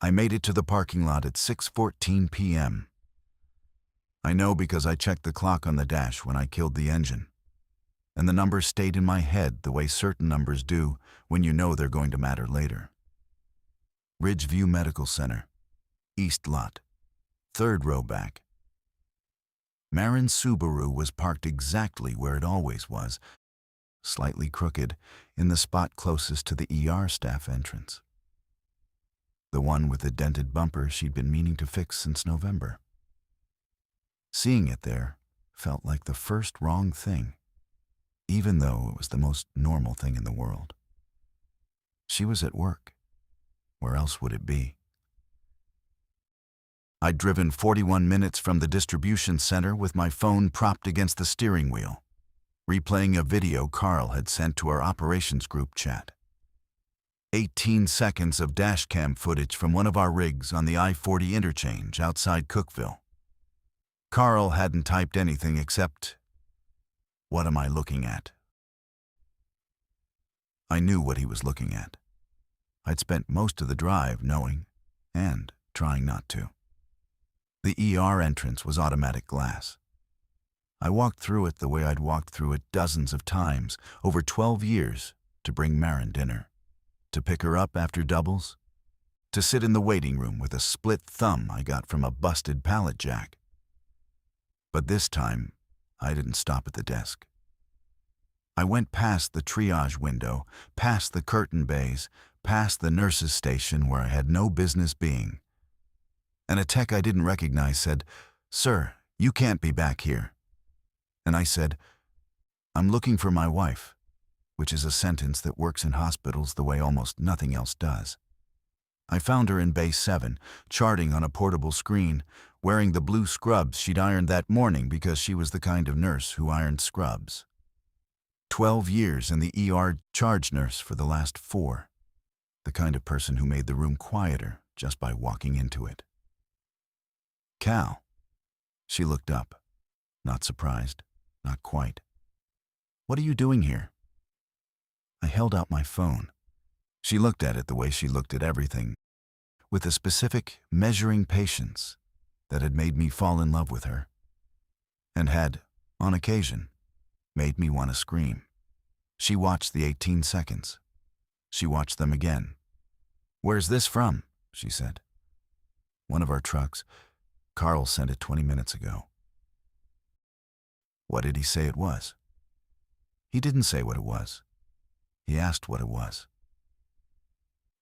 I made it to the parking lot at 6:14 p.m. I know because I checked the clock on the dash when I killed the engine. And the numbers stayed in my head the way certain numbers do when you know they're going to matter later. Ridgeview Medical Center, East Lot, third row back. Marin's Subaru was parked exactly where it always was, slightly crooked, in the spot closest to the ER staff entrance. The one with the dented bumper she'd been meaning to fix since November. Seeing it there felt like the first wrong thing, even though it was the most normal thing in the world. She was at work. Where else would it be? I'd driven 41 minutes from the distribution center with my phone propped against the steering wheel, replaying a video Carl had sent to our operations group chat. 18 seconds of dashcam footage from one of our rigs on the I-40 interchange outside Cookville. Carl hadn't typed anything except, "What am I looking at?" I knew what he was looking at. I'd spent most of the drive knowing and trying not to. The ER entrance was automatic glass. I walked through it the way I'd walked through it dozens of times over 12 years to bring Marin dinner, to pick her up after doubles, to sit in the waiting room with a split thumb I got from a busted pallet jack. But this time, I didn't stop at the desk. I went past the triage window, past the curtain bays, past the nurse's station where I had no business being. And a tech I didn't recognize said, "Sir, you can't be back here." And I said, "I'm looking for my wife," which is a sentence that works in hospitals the way almost nothing else does. I found her in Bay 7, charting on a portable screen, wearing the blue scrubs she'd ironed that morning because she was the kind of nurse who ironed scrubs. 12 years in the ER charge nurse for the last 4. The kind of person who made the room quieter just by walking into it. "Cal." She looked up, not surprised, not quite. "What are you doing here?" I held out my phone. She looked at it the way she looked at everything, with a specific, measuring patience that had made me fall in love with her, and had, on occasion, made me want to scream. She watched the 18 seconds. She watched them again. "Where's this from?" she said. "One of our trucks. Carl sent it 20 minutes ago." What did he say it was? He didn't say what it was. He asked what it was.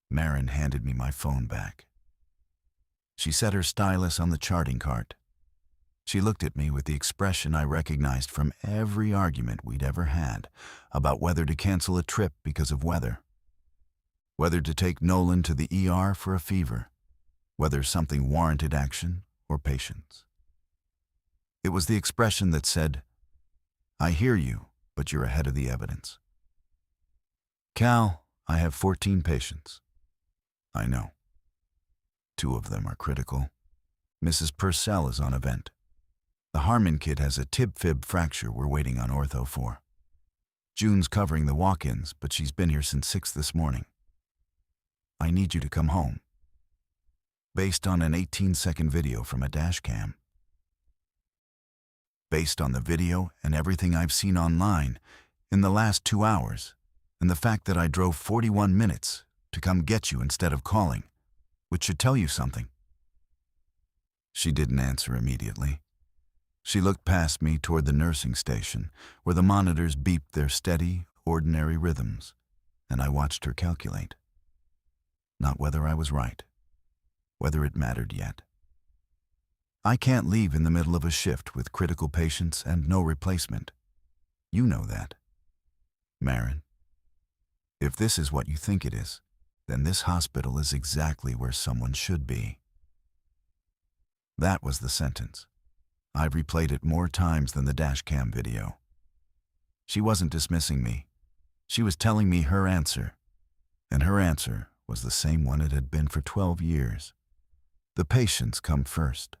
Marin handed me my phone back. She set her stylus on the charting cart. She looked at me with the expression I recognized from every argument we'd ever had about whether to cancel a trip because of weather, whether to take Nolan to the ER for a fever, whether something warranted action or patience. It was the expression that said, "I hear you, but you're ahead of the evidence." "Cal, I have 14 patients." "I know. 2 of them are critical. Mrs. Purcell is on a vent. The Harmon kid has a tib-fib fracture we're waiting on ortho for. June's covering the walk-ins, but she's been here since 6 this morning. I need you to come home." Based on an 18-second video from a dash cam. Based on the video and everything I've seen online in the last 2 hours, and the fact that I drove 41 minutes to come get you instead of calling, which should tell you something. She didn't answer immediately. She looked past me toward the nursing station, where the monitors beeped their steady, ordinary rhythms, and I watched her calculate. Not whether I was right, whether it mattered yet. I can't leave in the middle of a shift with critical patients and no replacement. You know that. Marin, if this is what you think it is, then this hospital is exactly where someone should be. That was the sentence. I've replayed it more times than the dashcam video. She wasn't dismissing me. She was telling me her answer, and her answer was the same one it had been for 12 years. The patients come first,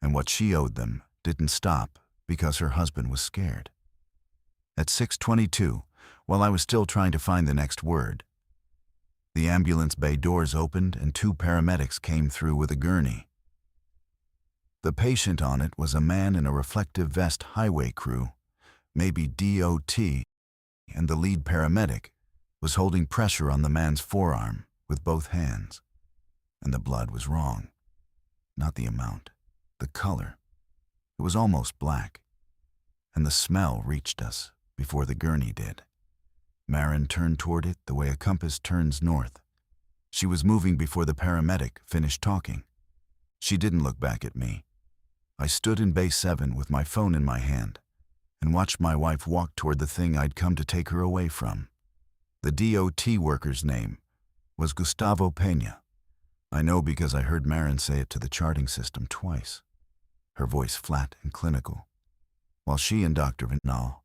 and what she owed them didn't stop because her husband was scared. At 6:22, while I was still trying to find the next word, The ambulance bay doors opened and 2 paramedics came through with a gurney. The patient on it was a man in a reflective vest highway crew, maybe DOT, and the lead paramedic was holding pressure on the man's forearm with both hands. And the blood was wrong. Not the amount, the color. It was almost black. And the smell reached us before the gurney did. Marin turned toward it the way a compass turns north. She was moving before the paramedic finished talking. She didn't look back at me. I stood in Bay 7 with my phone in my hand and watched my wife walk toward the thing I'd come to take her away from. The DOT worker's name was Gustavo Peña. I know because I heard Marin say it to the charting system twice, her voice flat and clinical, while she and Dr. Vinal.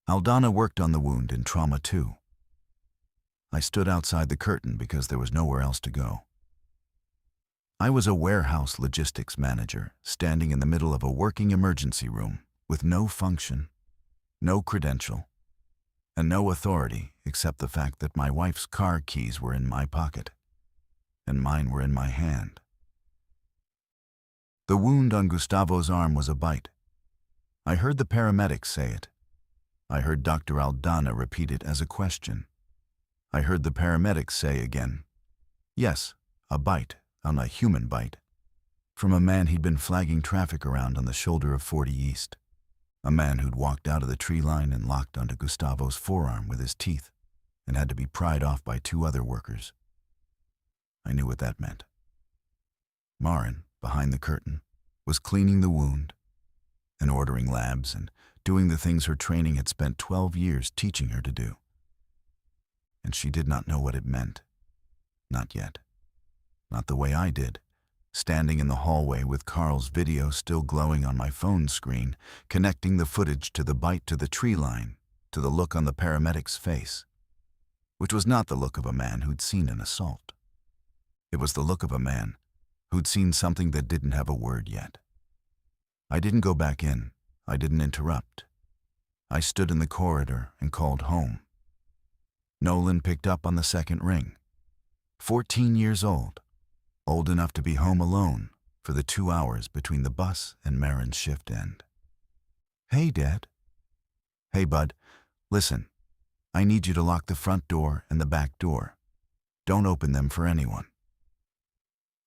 Aldana worked on the wound in trauma too. I stood outside the curtain because there was nowhere else to go. I was a warehouse logistics manager standing in the middle of a working emergency room with no function, no credential, and no authority except the fact that my wife's car keys were in my pocket and mine were in my hand. The wound on Gustavo's arm was a bite. I heard the paramedics say it. I heard Dr. Aldana repeat it as a question. I heard the paramedics say again, yes, a bite on a human bite, from a man he'd been flagging traffic around on the shoulder of 40 East, a man who'd walked out of the tree line and locked onto Gustavo's forearm with his teeth and had to be pried off by 2 other workers. I knew what that meant. Marin, behind the curtain, was cleaning the wound and ordering labs and doing the things her training had spent 12 years teaching her to do. And she did not know what it meant. Not yet. Not the way I did, standing in the hallway with Carl's video still glowing on my phone screen, connecting the footage to the bite to the tree line, to the look on the paramedic's face, which was not the look of a man who'd seen an assault. It was the look of a man who'd seen something that didn't have a word yet. I didn't go back in. I didn't interrupt. I stood in the corridor and called home. Nolan picked up on the second ring. 14 years old enough to be home alone for the 2 hours between the bus and Marin's shift end. Hey, Dad. Hey, Bud. Listen, I need you to lock the front door and the back door. Don't open them for anyone.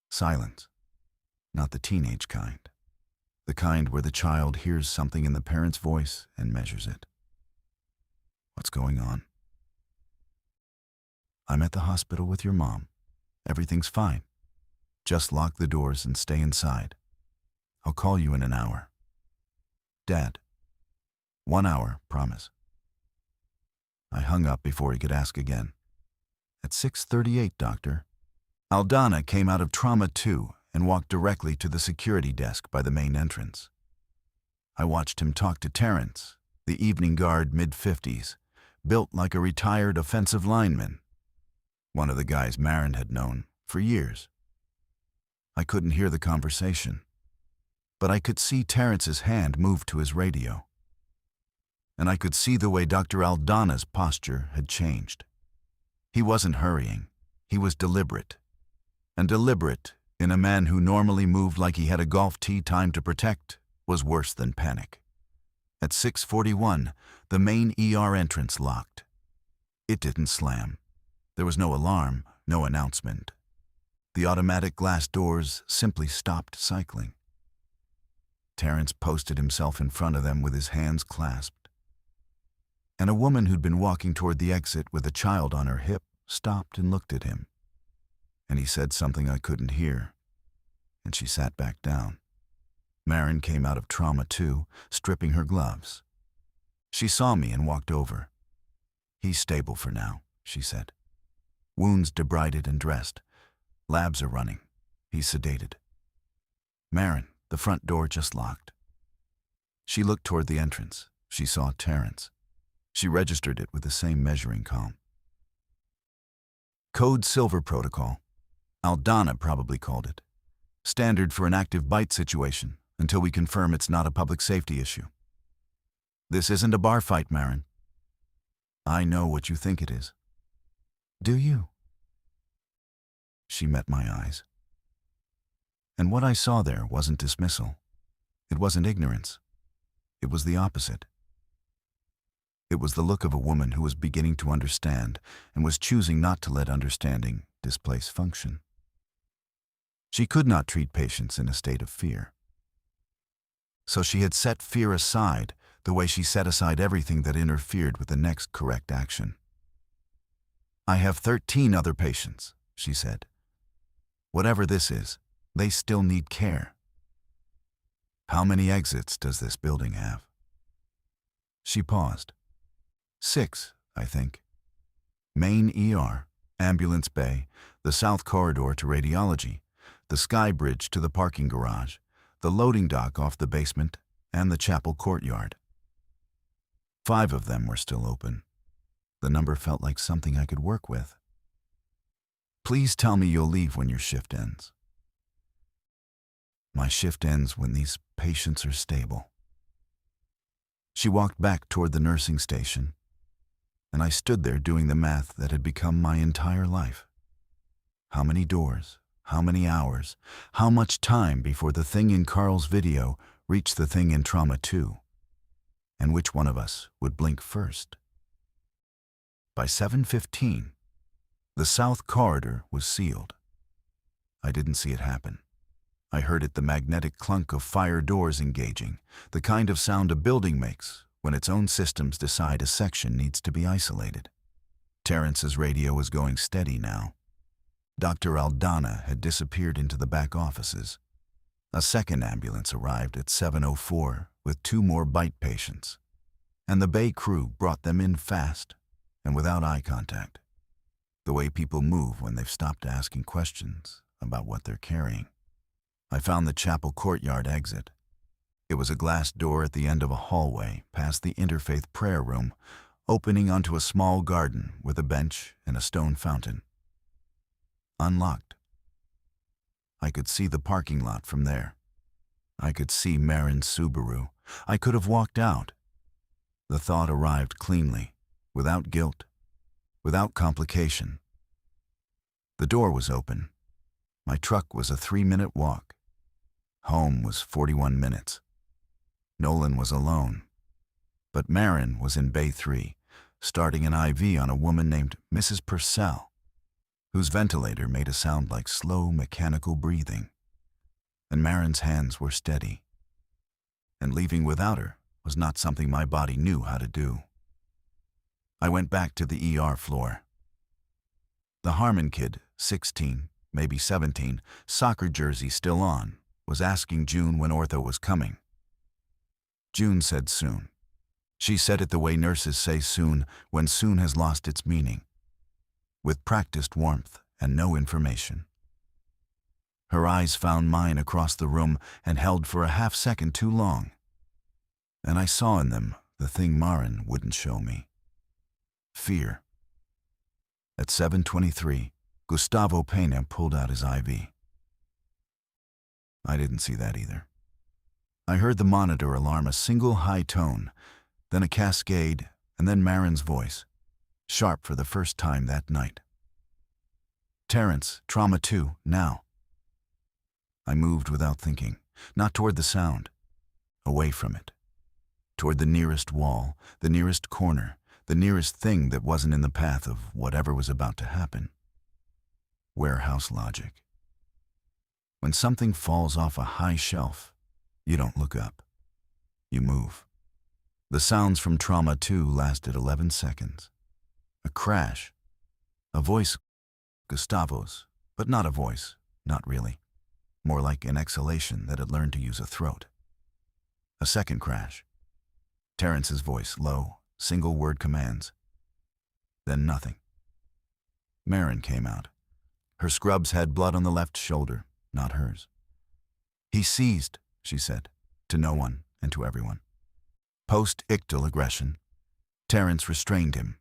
Silence. Not the teenage kind. The kind where the child hears something in the parent's voice and measures it. What's going on? I'm at the hospital with your mom. Everything's fine. Just lock the doors and stay inside. I'll call you in an hour. Dad. 1 hour, promise. I hung up before he could ask again. At 6:38, doctor. Aldana came out of trauma 2 and walked directly to the security desk by the main entrance. I watched him talk to Terrence, the evening guard mid-50s, built like a retired offensive lineman, one of the guys Marin had known for years. I couldn't hear the conversation, but I could see Terrence's hand move to his radio. And I could see the way Dr. Aldana's posture had changed. He wasn't hurrying, he was deliberate. And deliberate, in a man who normally moved like he had a golf tee time to protect, was worse than panic. At 6:41, the main ER entrance locked. It didn't slam. There was no alarm, no announcement. The automatic glass doors simply stopped cycling. Terrence posted himself in front of them with his hands clasped. And a woman who'd been walking toward the exit with a child on her hip stopped and looked at him. And he said something I couldn't hear, and she sat back down. Marin came out of trauma 2, stripping her gloves. She saw me and walked over. He's stable for now, she said. Wounds debrided and dressed. Labs are running. He's sedated. Marin, the front door just locked. She looked toward the entrance. She saw Terrence. She registered it with the same measuring column. Code Silver Protocol. Aldana probably called it. Standard for an active bite situation until we confirm it's not a public safety issue. This isn't a bar fight, Marin. I know what you think it is. Do you? She met my eyes. And what I saw there wasn't dismissal. It wasn't ignorance. It was the opposite. It was the look of a woman who was beginning to understand and was choosing not to let understanding displace function. She could not treat patients in a state of fear. So she had set fear aside the way she set aside everything that interfered with the next correct action. I have 13 other patients, she said. Whatever this is, they still need care. How many exits does this building have? She paused. 6, I think. Main ER, ambulance bay, the south corridor to radiology, the sky bridge to the parking garage, the loading dock off the basement, and the chapel courtyard. 5 of them were still open. The number felt like something I could work with. Please tell me you'll leave when your shift ends. My shift ends when these patients are stable. She walked back toward the nursing station, and I stood there doing the math that had become my entire life. How many doors, how many hours, how much time before the thing in Carl's video reached the thing in Trauma 2? And which one of us would blink first? By 7:15, the south corridor was sealed. I didn't see it happen. I heard it, the magnetic clunk of fire doors engaging, the kind of sound a building makes when its own systems decide a section needs to be isolated. Terrence's radio was going steady now. Dr. Aldana had disappeared into the back offices. A second ambulance arrived at 7:04 with 2 more bite patients, and the bay crew brought them in fast and without eye contact, the way people move when they've stopped asking questions about what they're carrying. I found the chapel courtyard exit. It was a glass door at the end of a hallway past the interfaith prayer room, opening onto a small garden with a bench and a stone fountain. Unlocked. I could see the parking lot from there. I could see Marin's Subaru. I could have walked out. The thought arrived cleanly, without guilt, without complication. The door was open. My truck was a 3-minute walk. Home was 41 minutes. Nolan was alone. But Marin was in Bay 3, starting an IV on a woman named Mrs. Purcell, whose ventilator made a sound like slow mechanical breathing. And Marin's hands were steady. And leaving without her was not something my body knew how to do. I went back to the ER floor. The Harmon kid, 16, maybe 17, soccer jersey still on, was asking June when ortho was coming. June said soon. She said it the way nurses say soon when soon has lost its meaning, with practiced warmth and no information. Her eyes found mine across the room and held for a half-second too long. And I saw in them the thing Marin wouldn't show me. Fear. At 7:23, Gustavo Pena pulled out his IV. I didn't see that either. I heard the monitor alarm a single high tone, then a cascade, and then Marin's voice, sharp for the first time that night. Terrence, Trauma 2, now. I moved without thinking, not toward the sound, away from it, toward the nearest wall, the nearest corner, the nearest thing that wasn't in the path of whatever was about to happen. Warehouse logic. When something falls off a high shelf, you don't look up. You move. The sounds from Trauma 2 lasted 11 seconds. A crash. A voice, Gustavo's, but not a voice, not really. More like an exhalation that had learned to use a throat. A second crash. Terrence's voice, low, single-word commands. Then nothing. Marin came out. Her scrubs had blood on the left shoulder, not hers. He seized, she said, to no one and to everyone. Post-ictal aggression. Terrence restrained him.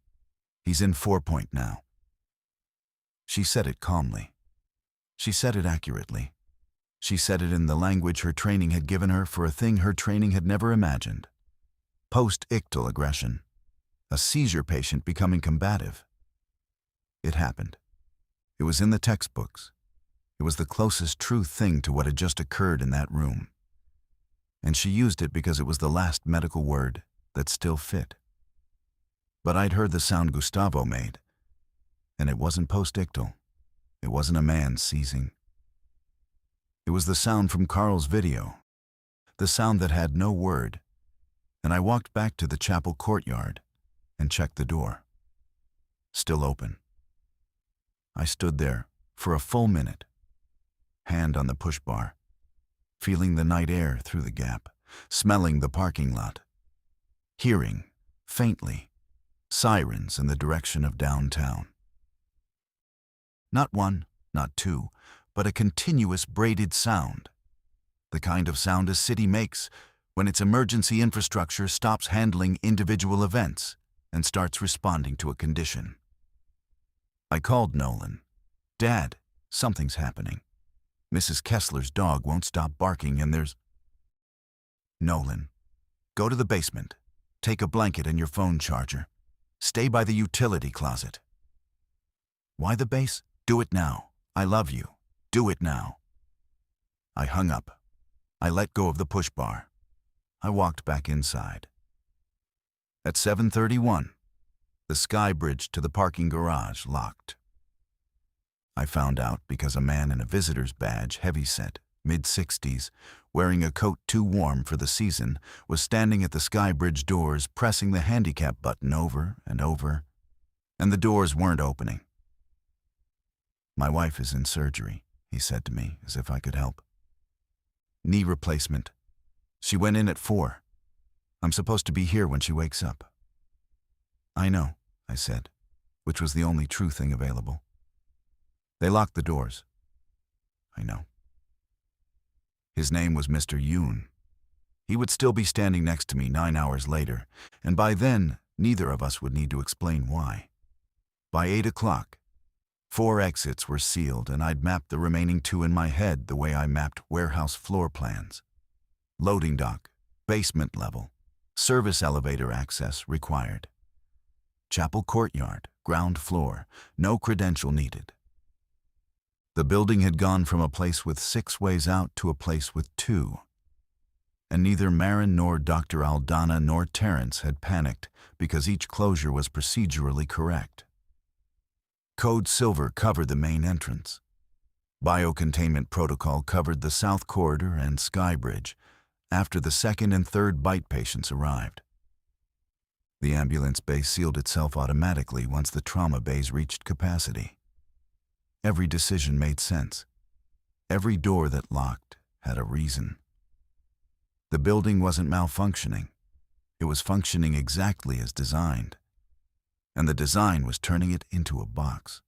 He's in 4-point now. She said it calmly. She said it accurately. She said it in the language her training had given her for a thing her training had never imagined. Post-ictal aggression. A seizure patient becoming combative. It happened. It was in the textbooks. It was the closest true thing to what had just occurred in that room. And she used it because it was the last medical word that still fit. But I'd heard the sound Gustavo made, and it wasn't post-ictal. It wasn't a man seizing. It was the sound from Carl's video, the sound that had no word, and I walked back to the chapel courtyard and checked the door. Still open. I stood there for a full minute, hand on the push bar, feeling the night air through the gap, smelling the parking lot, hearing, faintly, sirens in the direction of downtown. Not one, not two, but a continuous braided sound, the kind of sound a city makes when its emergency infrastructure stops handling individual events and starts responding to a condition. I called Nolan. "Dad, something's happening. Mrs. Kessler's dog won't stop barking and there's..." "Nolan, go to the basement. Take a blanket and your phone charger. Stay by the utility closet." "Why the base? Do it now. I love you. Do it now." I hung up. I let go of the push bar. I walked back inside. At 7:31, the sky bridge to the parking garage locked. I found out because a man in a visitor's badge, heavyset, mid-60s, wearing a coat too warm for the season, was standing at the sky bridge doors pressing the handicap button over and over, and the doors weren't opening. "My wife is in surgery," he said to me, as if I could help. "Knee replacement. She went in at 4. I'm supposed to be here when she wakes up." "I know," I said, which was the only true thing available. "They locked the doors." "I know." His name was Mr. Yoon. He would still be standing next to me 9 hours later, and by then, neither of us would need to explain why. By 8 o'clock, 4 exits were sealed, and I'd mapped the remaining 2 in my head the way I mapped warehouse floor plans. Loading dock, basement level, service elevator access required. Chapel courtyard, ground floor, no credential needed. The building had gone from a place with 6 ways out to a place with 2. And neither Marin nor Dr. Aldana nor Terrence had panicked because each closure was procedurally correct. Code Silver covered the main entrance. Biocontainment protocol covered the south corridor and sky bridge after the 2nd and 3rd bite patients arrived. The ambulance bay sealed itself automatically once the trauma bays reached capacity. Every decision made sense. Every door that locked had a reason. The building wasn't malfunctioning. It was functioning exactly as designed. And the design was turning it into a box.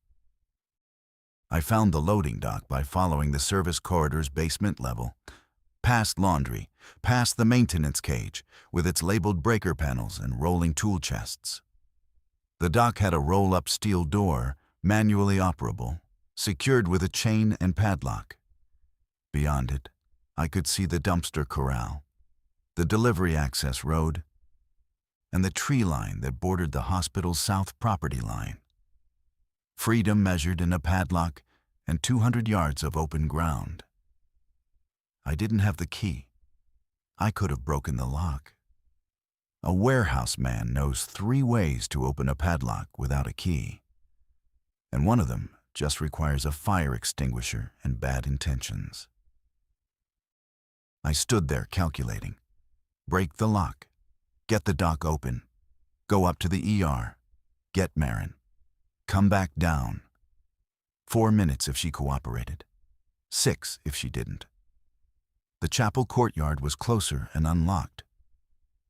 I found the loading dock by following the service corridor's basement level, past laundry, past the maintenance cage with its labeled breaker panels and rolling tool chests. The dock had a roll-up steel door, manually operable, secured with a chain and padlock. Beyond it, I could see the dumpster corral, the delivery access road, and the tree line that bordered the hospital's south property line. Freedom measured in a padlock and 200 yards of open ground. I didn't have the key. I could have broken the lock. A warehouse man knows 3 ways to open a padlock without a key, and one of them just requires a fire extinguisher and bad intentions. I stood there calculating. Break the lock. Get the dock open. Go up to the ER. Get Marin. Come back down. 4 minutes if she cooperated. 6 if she didn't. The chapel courtyard was closer and unlocked,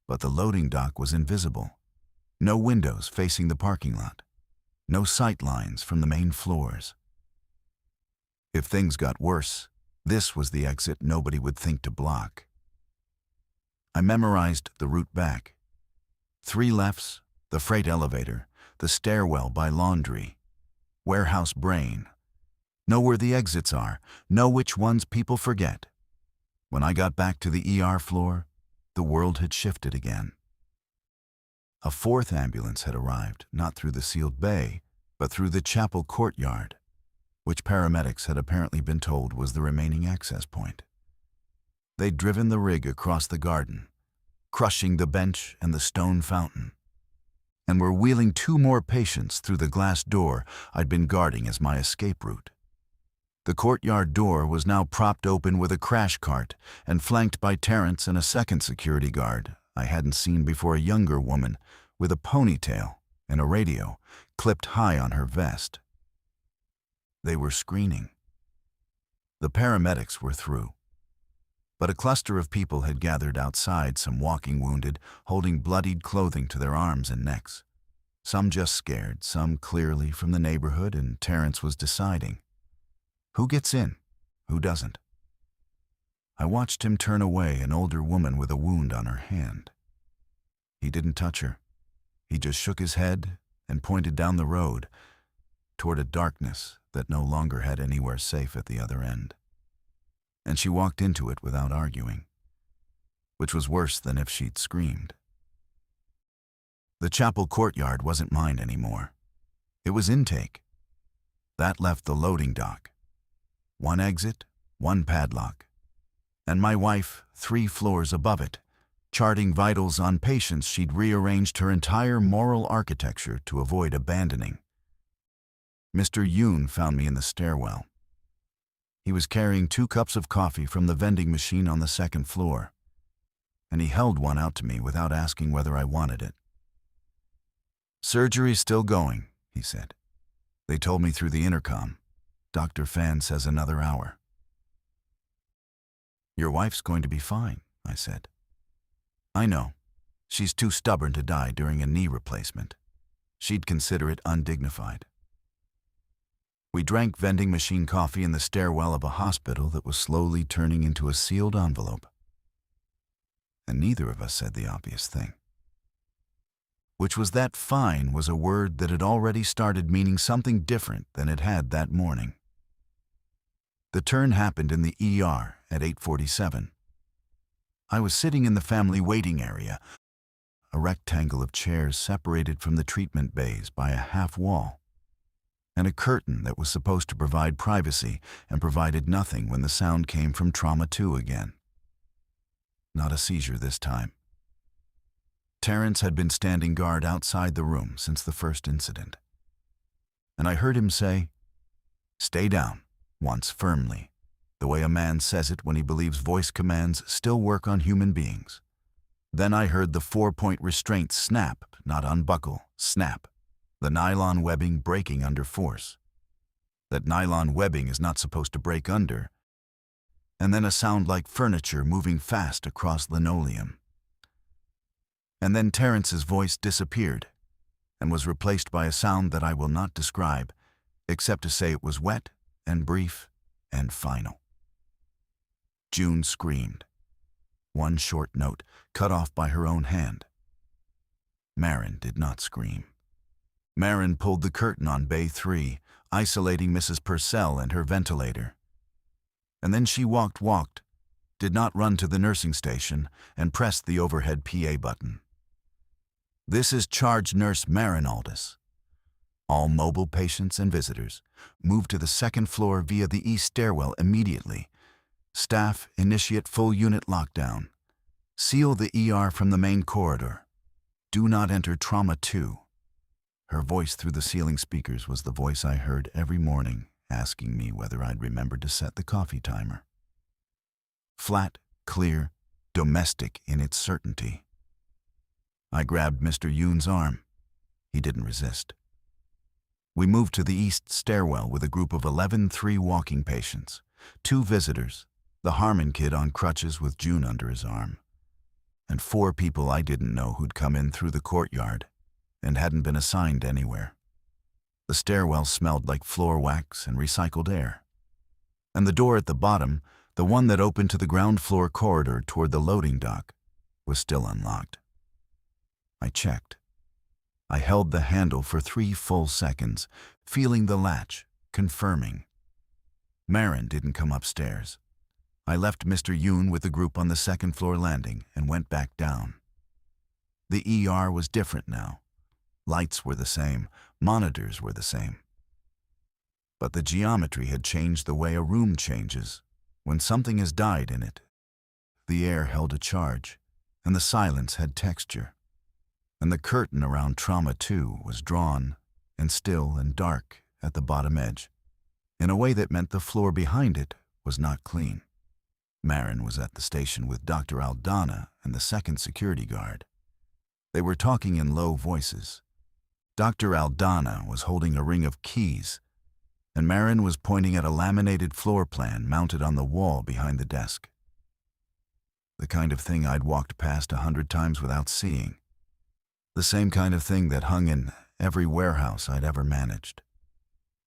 but the loading dock was invisible. No windows facing the parking lot. No sight lines from the main floors. If things got worse, this was the exit nobody would think to block. I memorized the route back. 3 lefts, the freight elevator, the stairwell by laundry, warehouse brain. Know where the exits are, know which ones people forget. When I got back to the ER floor, the world had shifted again. A 4th ambulance had arrived, not through the sealed bay, but through the chapel courtyard, which paramedics had apparently been told was the remaining access point. They'd driven the rig across the garden, crushing the bench and the stone fountain, and were wheeling 2 more patients through the glass door I'd been guarding as my escape route. The courtyard door was now propped open with a crash cart and flanked by Terrence and a second security guard I hadn't seen before, a younger woman with a ponytail and a radio clipped high on her vest. They were screening. The paramedics were through, but a cluster of people had gathered outside, some walking wounded, holding bloodied clothing to their arms and necks. Some just scared, some clearly from the neighborhood, and Terrence was deciding who gets in, who doesn't. I watched him turn away an older woman with a wound on her hand. He didn't touch her. He just shook his head and pointed down the road toward a darkness that no longer had anywhere safe at the other end. And she walked into it without arguing, which was worse than if she'd screamed. The chapel courtyard wasn't mine anymore. It was intake. That left the loading dock. 1 exit, 1 padlock, and my wife 3 floors above it, charting vitals on patients she'd rearranged her entire moral architecture to avoid abandoning. Mr. Yoon found me in the stairwell. He was carrying 2 cups of coffee from the vending machine on the 2nd floor, and he held one out to me without asking whether I wanted it. "Surgery's still going," he said. "They told me through the intercom. Dr. Fan says another hour." "Your wife's going to be fine," I said. "I know. She's too stubborn to die during a knee replacement. She'd consider it undignified." We drank vending machine coffee in the stairwell of a hospital that was slowly turning into a sealed envelope. And neither of us said the obvious thing, which was that fine was a word that had already started meaning something different than it had that morning. The turn happened in the ER at 8:47. I was sitting in the family waiting area, a rectangle of chairs separated from the treatment bays by a half wall, and a curtain that was supposed to provide privacy and provided nothing when the sound came from Trauma 2 again. Not a seizure this time. Terrence had been standing guard outside the room since the first incident, and I heard him say, "Stay down," once firmly, the way a man says it when he believes voice commands still work on human beings. Then I heard the 4-point restraint snap, not unbuckle, snap, the nylon webbing breaking under force. That nylon webbing is not supposed to break under, and then a sound like furniture moving fast across linoleum. And then Terrence's voice disappeared and was replaced by a sound that I will not describe, except to say it was wet and brief and final. June screamed. 1 short note, cut off by her own hand. Marin did not scream. Marin pulled the curtain on Bay 3, isolating Mrs. Purcell and her ventilator. And then she walked, did not run to the nursing station, and pressed the overhead PA button. "This is Charge Nurse Marin Aldis. All mobile patients and visitors move to the 2nd floor via the east stairwell immediately. Staff initiate full unit lockdown. Seal the ER from the main corridor. Do not enter Trauma 2. Her voice through the ceiling speakers was the voice I heard every morning asking me whether I'd remembered to set the coffee timer. Flat, clear, domestic in its certainty. I grabbed Mr. Yoon's arm. He didn't resist. We moved to the east stairwell with a group of 11 walking patients, 2 visitors, the Harmon kid on crutches with June under his arm, and 4 people I didn't know who'd come in through the courtyard and hadn't been assigned anywhere. The stairwell smelled like floor wax and recycled air. And the door at the bottom, the one that opened to the ground floor corridor toward the loading dock, was still unlocked. I checked. I held the handle for 3 full seconds, feeling the latch, confirming. Marin didn't come upstairs. I left Mr. Yoon with the group on the 2nd floor landing and went back down. The ER was different now. Lights were the same, monitors were the same. But the geometry had changed the way a room changes. When something has died in it, the air held a charge, and the silence had texture. And the curtain around Trauma 2 was drawn, and still and dark at the bottom edge, in a way that meant the floor behind it was not clean. Marin was at the station with Dr. Aldana and the second security guard. They were talking in low voices. Dr. Aldana was holding a ring of keys, and Marin was pointing at a laminated floor plan mounted on the wall behind the desk. The kind of thing I'd walked past 100 times without seeing. The same kind of thing that hung in every warehouse I'd ever managed.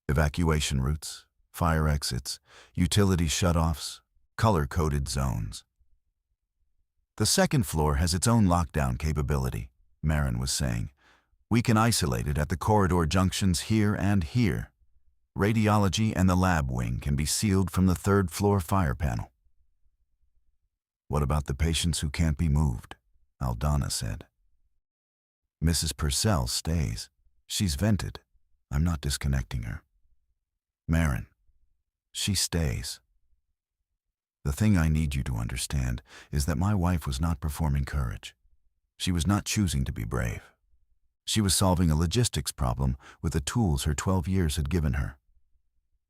Evacuation routes, fire exits, utility shutoffs, color-coded zones. The second floor has its own lockdown capability, Marin was saying. We can isolate it at the corridor junctions here and here. Radiology and the lab wing can be sealed from the third-floor fire panel. What about the patients who can't be moved? Aldana said. Mrs. Purcell stays. She's vented. I'm not disconnecting her. Marin, she stays. The thing I need you to understand is that my wife was not performing courage. She was not choosing to be brave. She was solving a logistics problem with the tools her 12 years had given her.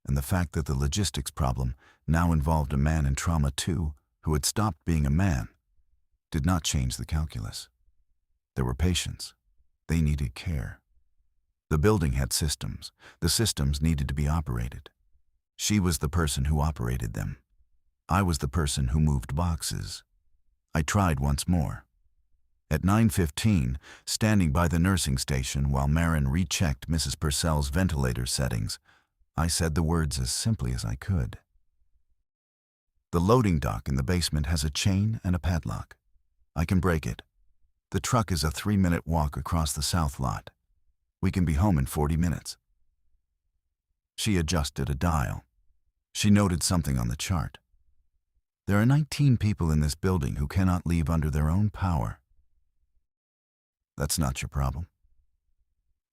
And the fact that the logistics problem now involved a man in Trauma 2 who had stopped being a man did not change the calculus. There were patients. They needed care. The building had systems. The systems needed to be operated. She was the person who operated them. I was the person who moved boxes. I tried once more. At 9:15, standing by the nursing station while Marin rechecked Mrs. Purcell's ventilator settings, I said the words as simply as I could. The loading dock in the basement has a chain and a padlock. I can break it. The truck is a 3-minute walk across the south lot. We can be home in 40 minutes. She adjusted a dial. She noted something on the chart. There are 19 people in this building who cannot leave under their own power. That's not your problem.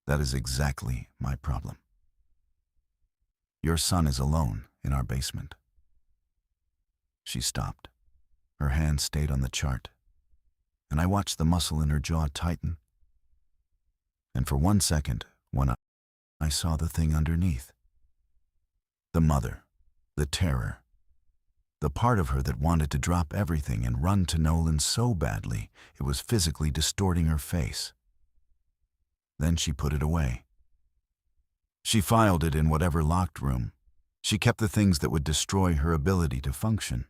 That is exactly my problem. Your son is alone in our basement. She stopped. Her hand stayed on the chart, and I watched the muscle in her jaw tighten. And for 1 second, when I saw the thing underneath. The mother, the terror, the part of her that wanted to drop everything and run to Nolan so badly it was physically distorting her face. Then she put it away. She filed it in whatever locked room. She kept the things that would destroy her ability to function.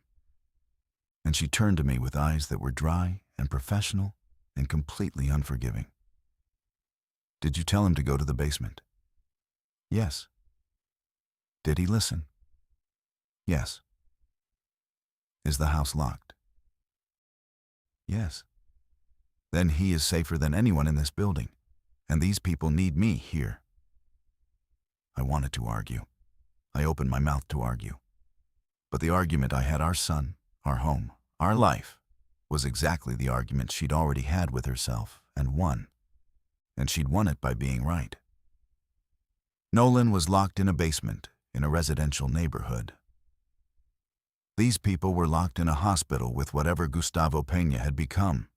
And she turned to me with eyes that were dry and professional and completely unforgiving. Did you tell him to go to the basement? Yes. Did he listen? Yes. Is the house locked? Yes. Then he is safer than anyone in this building, and these people need me here. I wanted to argue. I opened my mouth to argue. But the argument I had our son, our home, our life, was exactly the argument she'd already had with herself and won. And she'd won it by being right. Nolan was locked in a basement in a residential neighborhood. These people were locked in a hospital with whatever Gustavo Peña had become.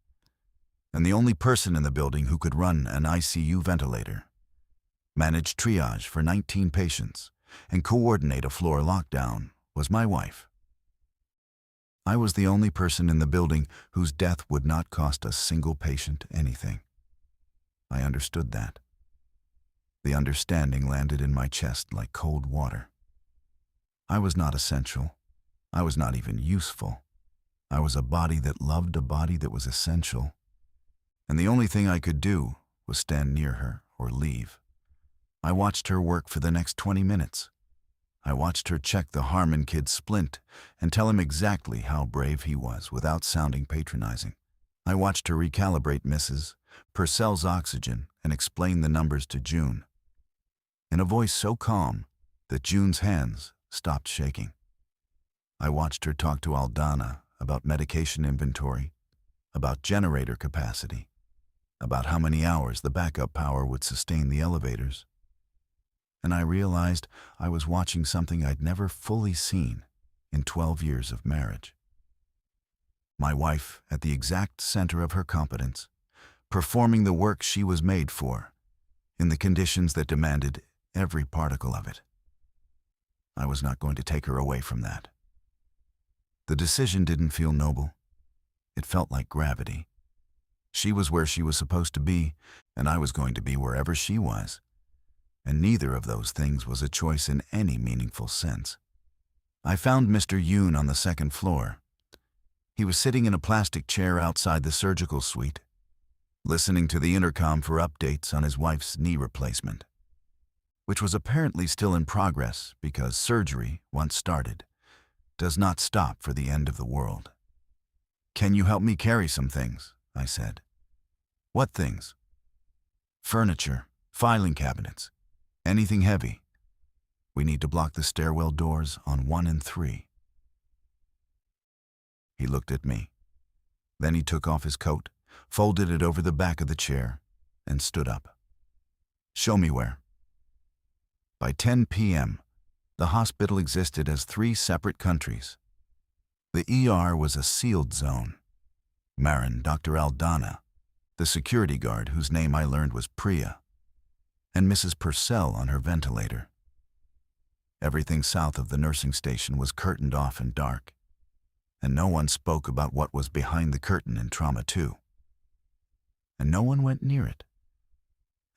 And the only person in the building who could run an ICU ventilator, manage triage for 19 patients, and coordinate a floor lockdown was my wife. I was the only person in the building whose death would not cost a single patient anything. I understood that. The understanding landed in my chest like cold water. I was not essential. I was not even useful. I was a body that loved a body that was essential. And the only thing I could do was stand near her or leave. I watched her work for the next 20 minutes. I watched her check the Harmon kid's splint and tell him exactly how brave he was without sounding patronizing. I watched her recalibrate Mrs. Purcell's oxygen and explain the numbers to June, in a voice so calm that June's hands stopped shaking. I watched her talk to Aldana about medication inventory, about generator capacity, about how many hours the backup power would sustain the elevators. And I realized I was watching something I'd never fully seen in 12 years of marriage. My wife at the exact center of her competence, performing the work she was made for, in the conditions that demanded every particle of it. I was not going to take her away from that. The decision didn't feel noble. It felt like gravity. She was where she was supposed to be, and I was going to be wherever she was. And neither of those things was a choice in any meaningful sense. I found Mr. Yoon on the second floor. He was sitting in a plastic chair outside the surgical suite, listening to the intercom for updates on his wife's knee replacement, which was apparently still in progress because surgery, once started, does not stop for the end of the world. "Can you help me carry some things?" I said. "What things?" "Furniture, filing cabinets, anything heavy. We need to block the stairwell doors on 1 and 3. He looked at me. Then he took off his coat, folded it over the back of the chair, and stood up. "Show me where." By 10 p.m., the hospital existed as 3 separate countries. The ER was a sealed zone. Marin, Dr. Aldana, the security guard whose name I learned was Priya, and Mrs. Purcell on her ventilator. Everything south of the nursing station was curtained off and dark, and no one spoke about what was behind the curtain in Trauma 2. And no one went near it.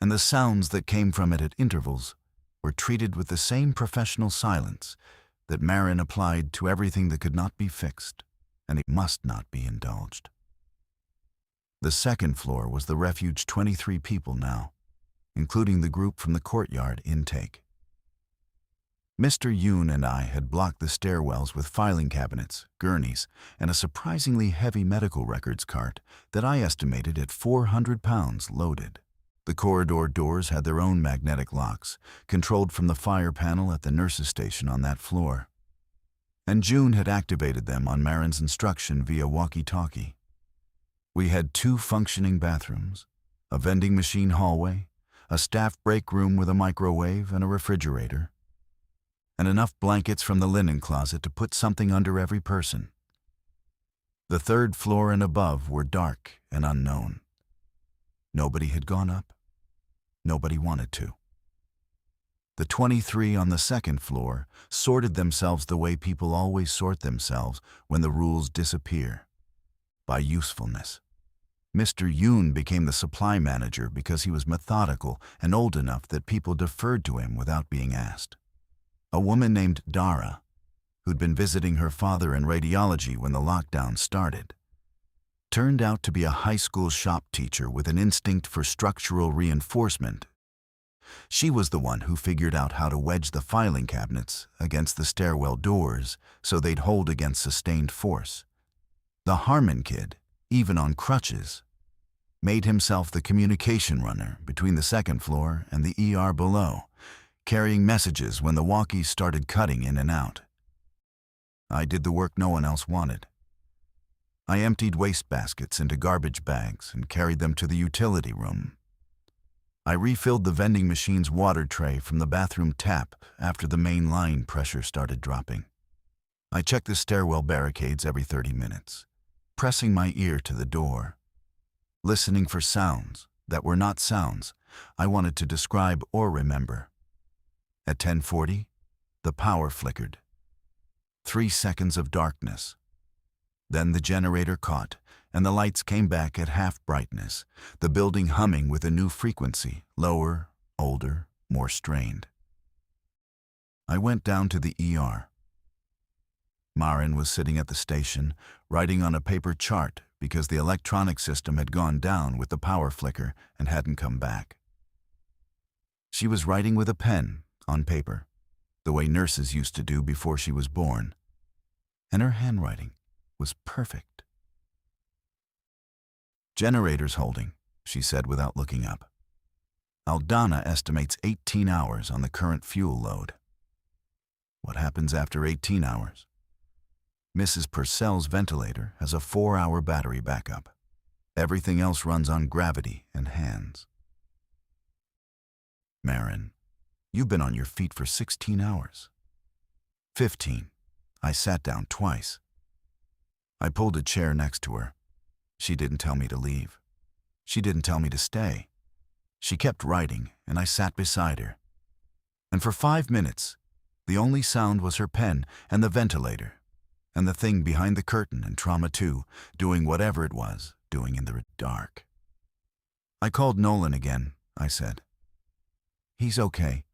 And the sounds that came from it at intervals were treated with the same professional silence that Marin applied to everything that could not be fixed, and it must not be indulged. The second floor was the refuge 23 people now, including the group from the courtyard intake. Mr. Yoon and I had blocked the stairwells with filing cabinets, gurneys, and a surprisingly heavy medical records cart that I estimated at 400 pounds loaded. The corridor doors had their own magnetic locks, controlled from the fire panel at the nurses' station on that floor. And June had activated them on Marin's instruction via walkie-talkie. We had 2 functioning bathrooms, a vending machine hallway, a staff break room with a microwave and a refrigerator, and enough blankets from the linen closet to put something under every person. The 3rd floor and above were dark and unknown. Nobody had gone up. Nobody wanted to. The 23 on the 2nd floor sorted themselves the way people always sort themselves when the rules disappear, by usefulness. Mr. Yoon became the supply manager because he was methodical and old enough that people deferred to him without being asked. A woman named Dara, who'd been visiting her father in radiology when the lockdown started, turned out to be a high school shop teacher with an instinct for structural reinforcement. She was the one who figured out how to wedge the filing cabinets against the stairwell doors so they'd hold against sustained force. The Harmon kid, even on crutches, made himself the communication runner between the 2nd floor and the ER below, carrying messages when the walkies started cutting in and out. I did the work no one else wanted. I emptied waste baskets into garbage bags and carried them to the utility room. I refilled the vending machine's water tray from the bathroom tap after the main line pressure started dropping. I checked the stairwell barricades every 30 minutes, pressing my ear to the door, listening for sounds that were not sounds I wanted to describe or remember. At 10:40, the power flickered. 3 seconds of darkness. Then the generator caught, and the lights came back at half brightness, the building humming with a new frequency, lower, older, more strained. I went down to the ER. Marin was sitting at the station, writing on a paper chart because the electronic system had gone down with the power flicker and hadn't come back. She was writing with a pen, on paper, the way nurses used to do before she was born, and her handwriting was perfect. "Generators holding," she said without looking up. "Aldana estimates 18 hours on the current fuel load." "What happens after 18 hours?" "Mrs. Purcell's ventilator has a 4-hour battery backup. Everything else runs on gravity and hands. Marin, you've been on your feet for 16 hours. 15. I sat down twice. I pulled a chair next to her. She didn't tell me to leave. She didn't tell me to stay. She kept writing, and I sat beside her. And for 5 minutes, the only sound was her pen and the ventilator, and the thing behind the curtain in Trauma 2, doing whatever it was, doing in the dark. I called Nolan again, I said. He's okay.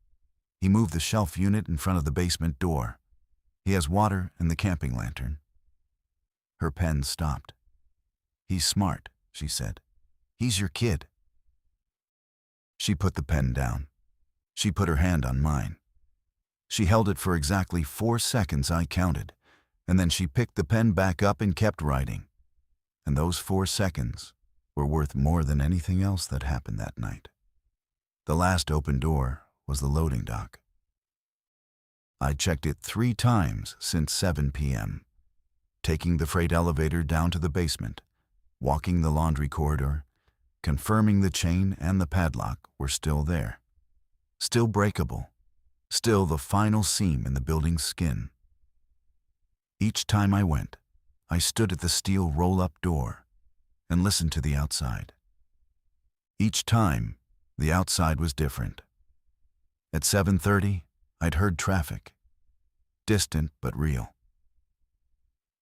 He moved the shelf unit in front of the basement door. He has water and the camping lantern. Her pen stopped. He's smart, she said. He's your kid. She put the pen down. She put her hand on mine. She held it for exactly 4 seconds, I counted, and then she picked the pen back up and kept writing. And those 4 seconds were worth more than anything else that happened that night. The last open door was the loading dock. I'd checked it 3 times since 7 p.m., taking the freight elevator down to the basement, walking the laundry corridor, confirming the chain and the padlock were still there, still breakable, still the final seam in the building's skin. Each time I went, I stood at the steel roll-up door and listened to the outside. Each time, the outside was different. At 7:30, I'd heard traffic, distant but real.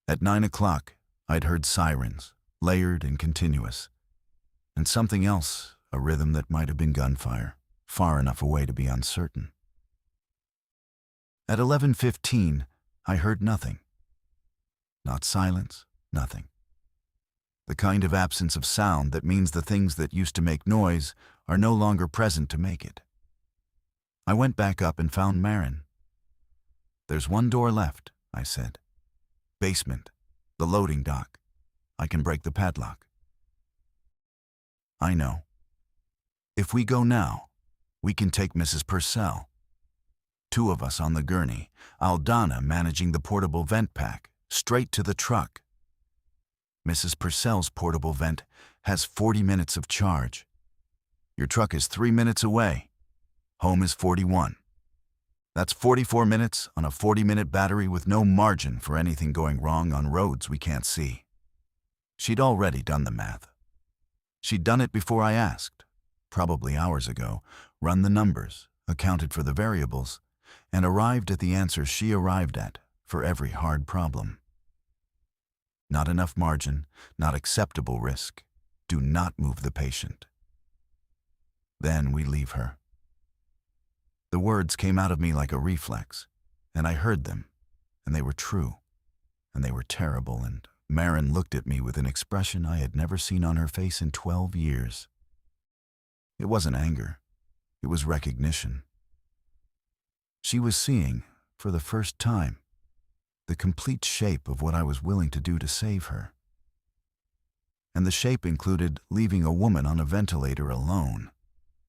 At 9 o'clock, I'd heard sirens, layered and continuous, and something else, a rhythm that might have been gunfire, far enough away to be uncertain. At 11:15, I heard nothing. Not silence, nothing. The kind of absence of sound that means the things that used to make noise are no longer present to make it. I went back up and found Marin. There's one door left, I said. Basement, the loading dock. I can break the padlock. I know. If we go now, we can take Mrs. Purcell. 2 of us on the gurney, Aldana managing the portable vent pack, straight to the truck. Mrs. Purcell's portable vent has 40 minutes of charge. Your truck is 3 minutes away. Home is 41. That's 44 minutes on a 40-minute battery with no margin for anything going wrong on roads we can't see. She'd already done the math. She'd done it before I asked, probably hours ago, run the numbers, accounted for the variables, and arrived at the answer she arrived at for every hard problem. Not enough margin, not acceptable risk. Do not move the patient. Then we leave her. The words came out of me like a reflex, and I heard them, and they were true, and they were terrible, and Marin looked at me with an expression I had never seen on her face in 12 years. It wasn't anger. It was recognition. She was seeing, for the first time, the complete shape of what I was willing to do to save her. And the shape included leaving a woman on a ventilator alone,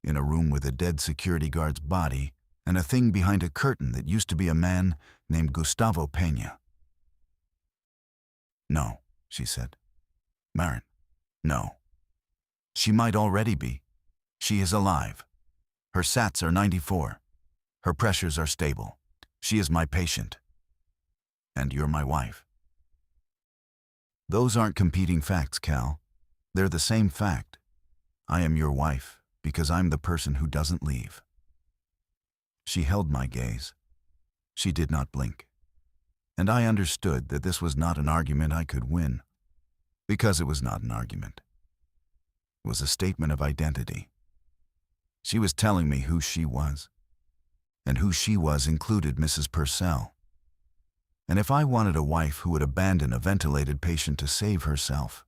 in a room with a dead security guard's body and a thing behind a curtain that used to be a man named Gustavo Peña. No, she said. Marin, no. She might already be. She is alive. Her SATs are 94. Her pressures are stable. She is my patient. And you're my wife. Those aren't competing facts, Cal. They're the same fact. I am your wife because I'm the person who doesn't leave. She held my gaze. She did not blink. And I understood that this was not an argument I could win, because it was not an argument. It was a statement of identity. She was telling me who she was, and who she was included Mrs. Purcell. And if I wanted a wife who would abandon a ventilated patient to save herself,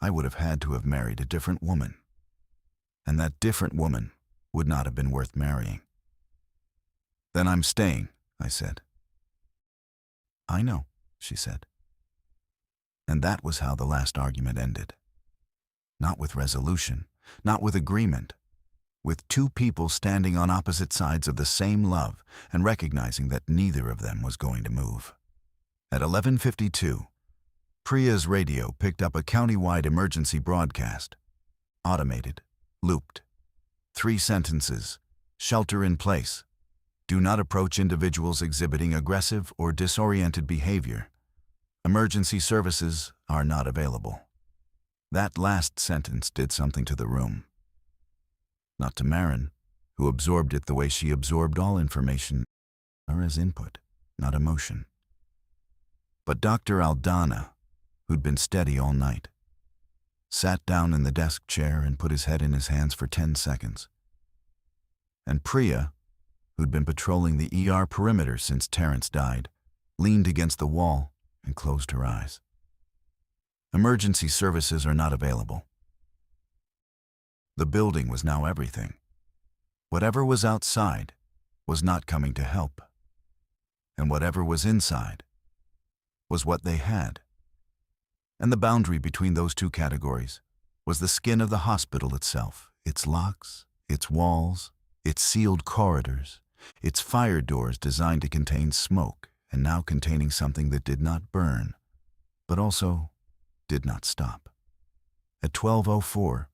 I would have had to have married a different woman. And that different woman would not have been worth marrying. Then I'm staying, I said. I know, she said. And that was how the last argument ended. Not with resolution, not with agreement, with 2 people standing on opposite sides of the same love and recognizing that neither of them was going to move. At 11:52, Priya's radio picked up a county-wide emergency broadcast. Automated. Looped. 3 sentences. Shelter in place. Do not approach individuals exhibiting aggressive or disoriented behavior. Emergency services are not available. That last sentence did something to the room. Not to Marin, who absorbed it the way she absorbed all information, or as input, not emotion. But Dr. Aldana, who'd been steady all night, sat down in the desk chair and put his head in his hands for 10 seconds. And Priya, who'd been patrolling the ER perimeter since Terrence died, leaned against the wall and closed her eyes. Emergency services are not available. The building was now everything. Whatever was outside was not coming to help. And whatever was inside was what they had. And the boundary between those two categories was the skin of the hospital itself, its locks, its walls, its sealed corridors, its fire doors designed to contain smoke and now containing something that did not burn, but also did not stop. At 12:04,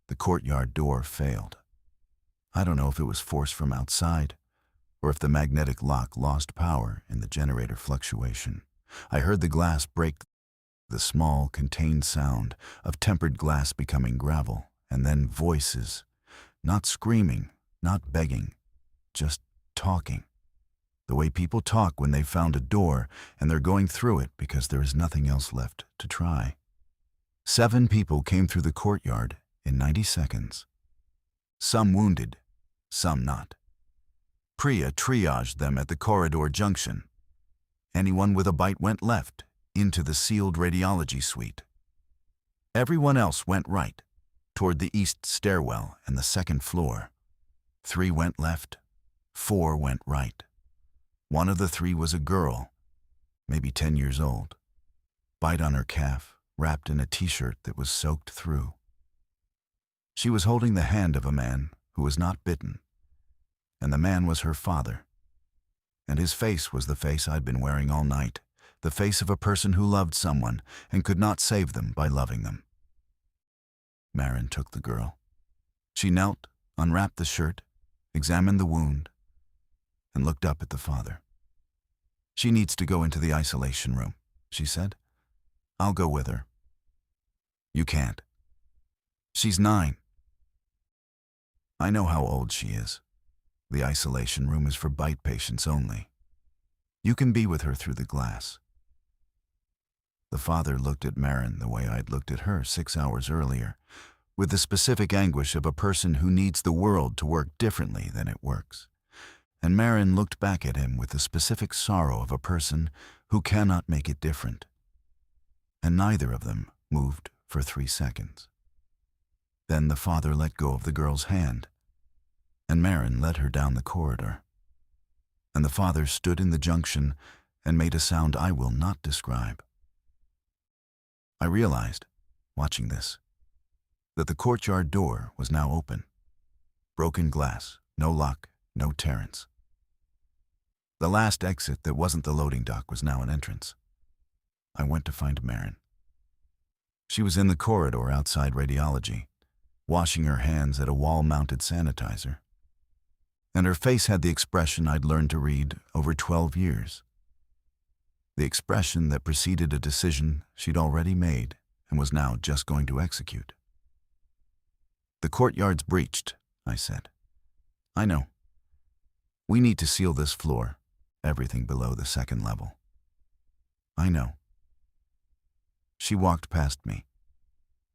the courtyard door failed. I don't know if it was force from outside or if the magnetic lock lost power in the generator fluctuation. I heard the glass break, the small, contained sound of tempered glass becoming gravel, and then voices, not screaming, not begging, just talking. The way people talk when they've found a door and they're going through it because there is nothing else left to try. 7 people came through the courtyard in 90 seconds. Some wounded, some not. Priya triaged them at the corridor junction. Anyone with a bite went left, into the sealed radiology suite. Everyone else went right, toward the east stairwell and the second floor. 3 went left, 4 went right. One of the 3 was a girl, maybe 10 years old, bite on her calf, wrapped in a t-shirt that was soaked through. She was holding the hand of a man who was not bitten, and the man was her father. And his face was the face I'd been wearing all night, the face of a person who loved someone and could not save them by loving them. Marin took the girl. She knelt, unwrapped the shirt, examined the wound, and looked up at the father. She needs to go into the isolation room, she said. I'll go with her. You can't. She's 9. I know how old she is. The isolation room is for bite patients only. You can be with her through the glass. The father looked at Marin the way I'd looked at her 6 hours earlier, with the specific anguish of a person who needs the world to work differently than it works. And Marin looked back at him with the specific sorrow of a person who cannot make it different. And neither of them moved for 3 seconds. Then the father let go of the girl's hand, and Marin led her down the corridor. And the father stood in the junction and made a sound I will not describe. I realized, watching this, that the courtyard door was now open. Broken glass, no lock, no Terrence. The last exit that wasn't the loading dock was now an entrance. I went to find Marin. She was in the corridor outside radiology, washing her hands at a wall-mounted sanitizer. And her face had the expression I'd learned to read over 12 years. The expression that preceded a decision she'd already made and was now just going to execute. The courtyard's breached, I said. I know. We need to seal this floor, everything below the 2nd level. I know. She walked past me.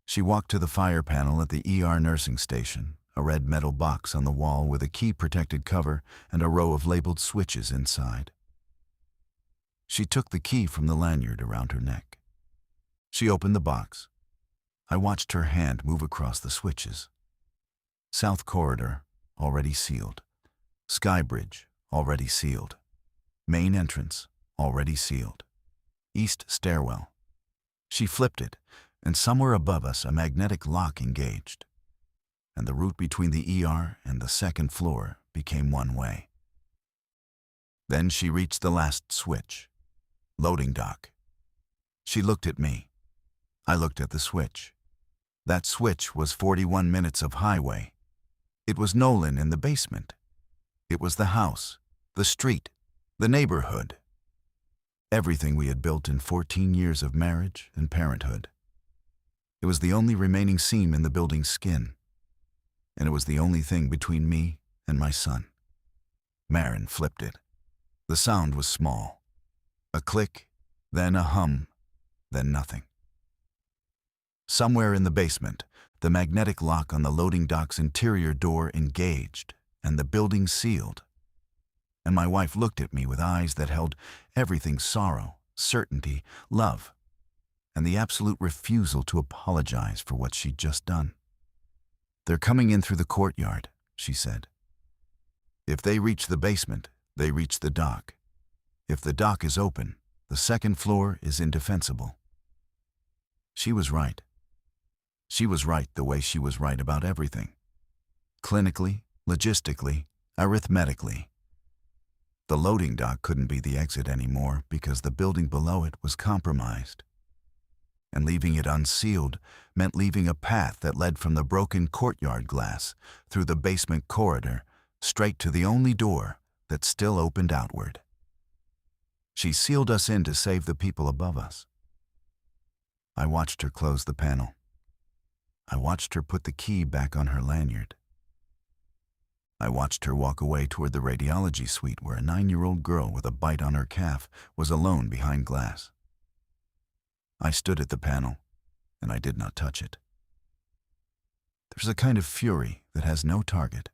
She walked to the fire panel at the ER nursing station, a red metal box on the wall with a key-protected cover and a row of labeled switches inside. She took the key from the lanyard around her neck. She opened the box. I watched her hand move across the switches. South corridor, already sealed. Sky bridge, already sealed. Main entrance, already sealed. East stairwell. She flipped it, and somewhere above us a magnetic lock engaged. And the route between the ER and the 2nd floor became one way. Then she reached the last switch. Loading dock. She looked at me. I looked at the switch. That switch was 41 minutes of highway. It was Nolan in the basement. It was the house, the street, the neighborhood. Everything we had built in 14 years of marriage and parenthood. It was the only remaining seam in the building's skin. And it was the only thing between me and my son. Maren flipped it. The sound was small. A click, then a hum, then nothing. Somewhere in the basement, the magnetic lock on the loading dock's interior door engaged, and the building sealed. And my wife looked at me with eyes that held everything: sorrow, certainty, love, and the absolute refusal to apologize for what she'd just done. "They're coming in through the courtyard," she said. "If they reach the basement, they reach the dock. If the dock is open, the second floor is indefensible." She was right. She was right the way she was right about everything. Clinically, logistically, arithmetically. The loading dock couldn't be the exit anymore because the building below it was compromised. And leaving it unsealed meant leaving a path that led from the broken courtyard glass through the basement corridor straight to the only door that still opened outward. She sealed us in to save the people above us. I watched her close the panel. I watched her put the key back on her lanyard. I watched her walk away toward the radiology suite where a 9-year-old girl with a bite on her calf was alone behind glass. I stood at the panel, and I did not touch it. There's a kind of fury that has no target.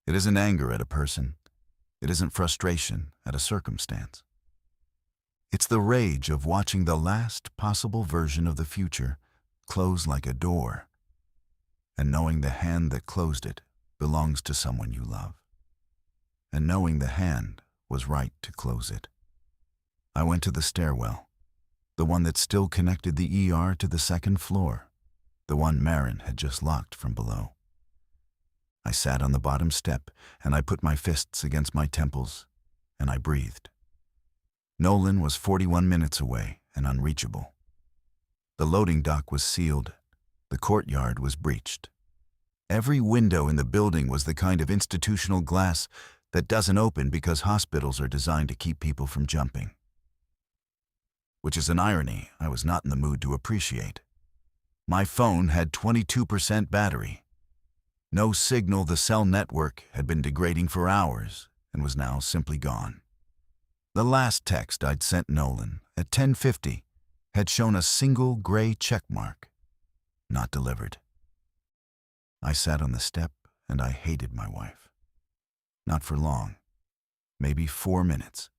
It isn't anger at a person. It isn't frustration at a circumstance. It's the rage of watching the last possible version of the future close like a door, and knowing the hand that closed it belongs to someone you love, and knowing the hand was right to close it. I went to the stairwell, the one that still connected the ER to the second floor, the one Maren had just locked from below. I sat on the bottom step, and I put my fists against my temples, and I breathed. Nolan was 41 minutes away and unreachable. The loading dock was sealed. The courtyard was breached. Every window in the building was the kind of institutional glass that doesn't open because hospitals are designed to keep people from jumping. Which is an irony I was not in the mood to appreciate. My phone had 22% battery. No signal. The cell network had been degrading for hours and was now simply gone. The last text I'd sent Nolan at 10:50 had shown a single gray check mark. Not delivered. I sat on the step and I hated my wife. Not for long. Maybe 4 minutes.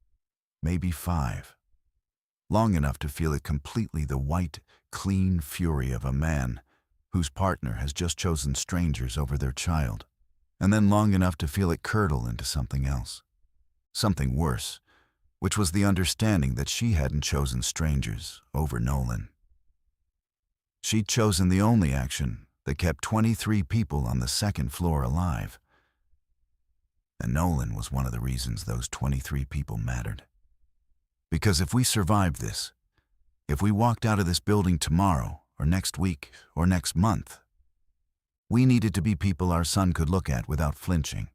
Maybe 5. Long enough to feel it completely, the white, clean fury of a man whose partner has just chosen strangers over their child, and then long enough to feel it curdle into something else. Something worse, which was the understanding that she hadn't chosen strangers over Nolan. She'd chosen the only action that kept 23 people on the second floor alive. And Nolan was one of the reasons those 23 people mattered. Because if we survived this, if we walked out of this building tomorrow, or next week, or next month, we needed to be people our son could look at without flinching.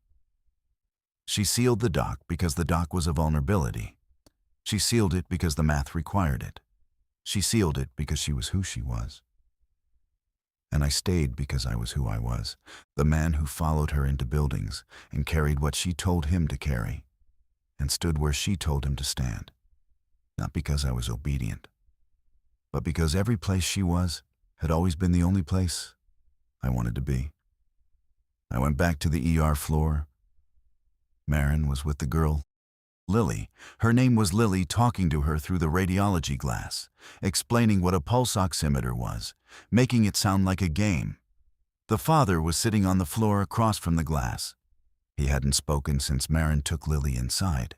She sealed the dock because the dock was a vulnerability. She sealed it because the math required it. She sealed it because she was who she was. And I stayed because I was who I was, the man who followed her into buildings and carried what she told him to carry, and stood where she told him to stand. Not because I was obedient, but because every place she was had always been the only place I wanted to be. I went back to the ER floor. Maren was with the girl, Lily. Her name was Lily, talking to her through the radiology glass, explaining what a pulse oximeter was, making it sound like a game. The father was sitting on the floor across from the glass. He hadn't spoken since Maren took Lily inside.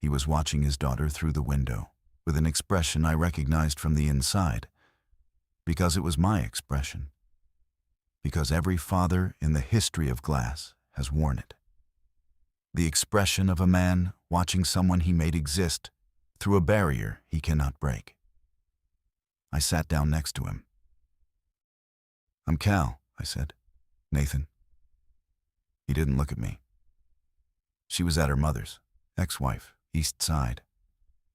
He was watching his daughter through the window, with an expression I recognized from the inside, because it was my expression, because every father in the history of glass has worn it. The expression of a man watching someone he made exist through a barrier he cannot break. I sat down next to him. "I'm Cal," I said. "Nathan." He didn't look at me. She was at her mother's, ex-wife, East Side.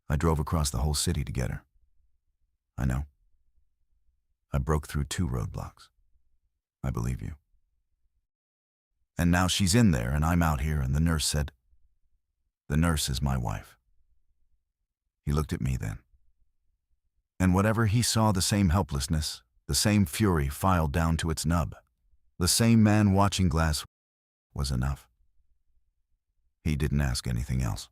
I drove across the whole city to get her. I know. I broke through 2 roadblocks. I believe you. And now she's in there and I'm out here, and the nurse said, "The nurse is my wife." He looked at me then. And whatever he saw, the same helplessness, the same fury filed down to its nub, the same man watching glass was enough. He didn't ask anything else.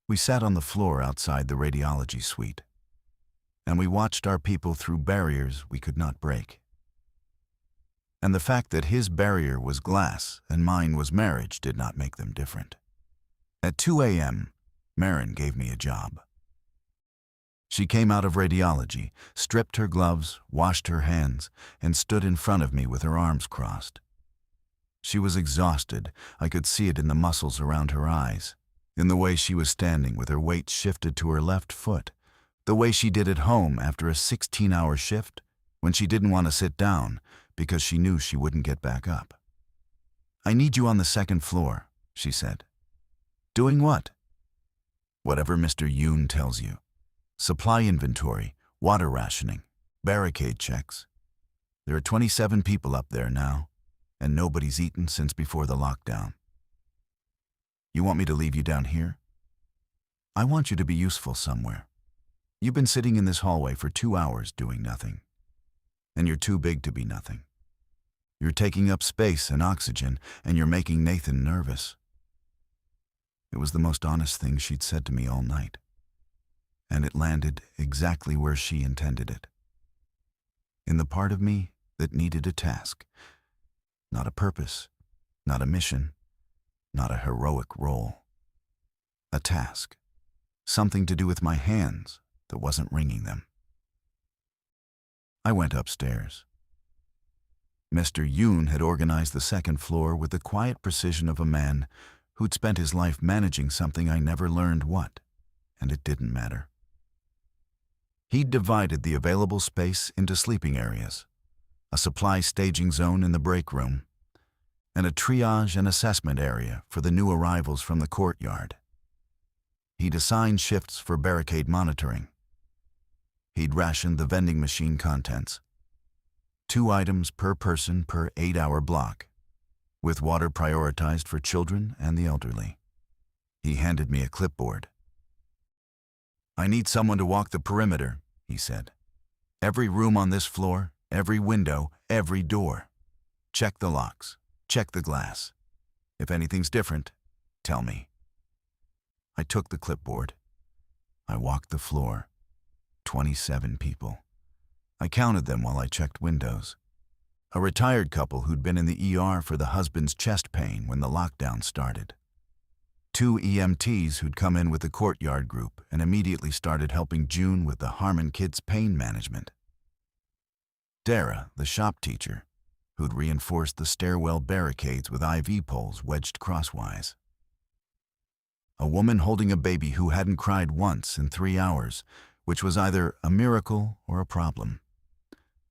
We sat on the floor outside the radiology suite, and we watched our people through barriers we could not break. And the fact that his barrier was glass and mine was marriage did not make them different. At 2 a.m., Marin gave me a job. She came out of radiology, stripped her gloves, washed her hands, and stood in front of me with her arms crossed. She was exhausted. I could see it in the muscles around her eyes, in the way she was standing with her weight shifted to her left foot, the way she did at home after a 16-hour shift when she didn't want to sit down because she knew she wouldn't get back up. "I need you on the 2nd floor," she said. "Doing what?" "Whatever Mr. Yoon tells you. Supply inventory, water rationing, barricade checks. There are 27 people up there now, and nobody's eaten since before the lockdown." "You want me to leave you down here?" "I want you to be useful somewhere. You've been sitting in this hallway for 2 hours doing nothing. And you're too big to be nothing. You're taking up space and oxygen, and you're making Nathan nervous." It was the most honest thing she'd said to me all night. And it landed exactly where she intended it. In the part of me that needed a task. Not a purpose, not a mission, not a heroic role. A task. Something to do with my hands that wasn't wringing them. I went upstairs. Mr. Yoon had organized the 2nd floor with the quiet precision of a man who'd spent his life managing something I never learned what, and it didn't matter. He'd divided the available space into sleeping areas, a supply staging zone in the break room, and a triage and assessment area for the new arrivals from the courtyard. He'd assigned shifts for barricade monitoring. He'd rationed the vending machine contents. 2 items per person per 8-hour block, with water prioritized for children and the elderly. He handed me a clipboard. "I need someone to walk the perimeter," he said. "Every room on this floor, every window, every door. Check the locks, check the glass. If anything's different, tell me." I took the clipboard. I walked the floor. 27 people. I counted them while I checked windows. A retired couple who'd been in the ER for the husband's chest pain when the lockdown started. 2 EMTs who'd come in with the courtyard group and immediately started helping June with the Harmon kids' pain management. Dara, the shop teacher, who'd reinforced the stairwell barricades with IV poles wedged crosswise. A woman holding a baby who hadn't cried once in 3 hours, which was either a miracle or a problem.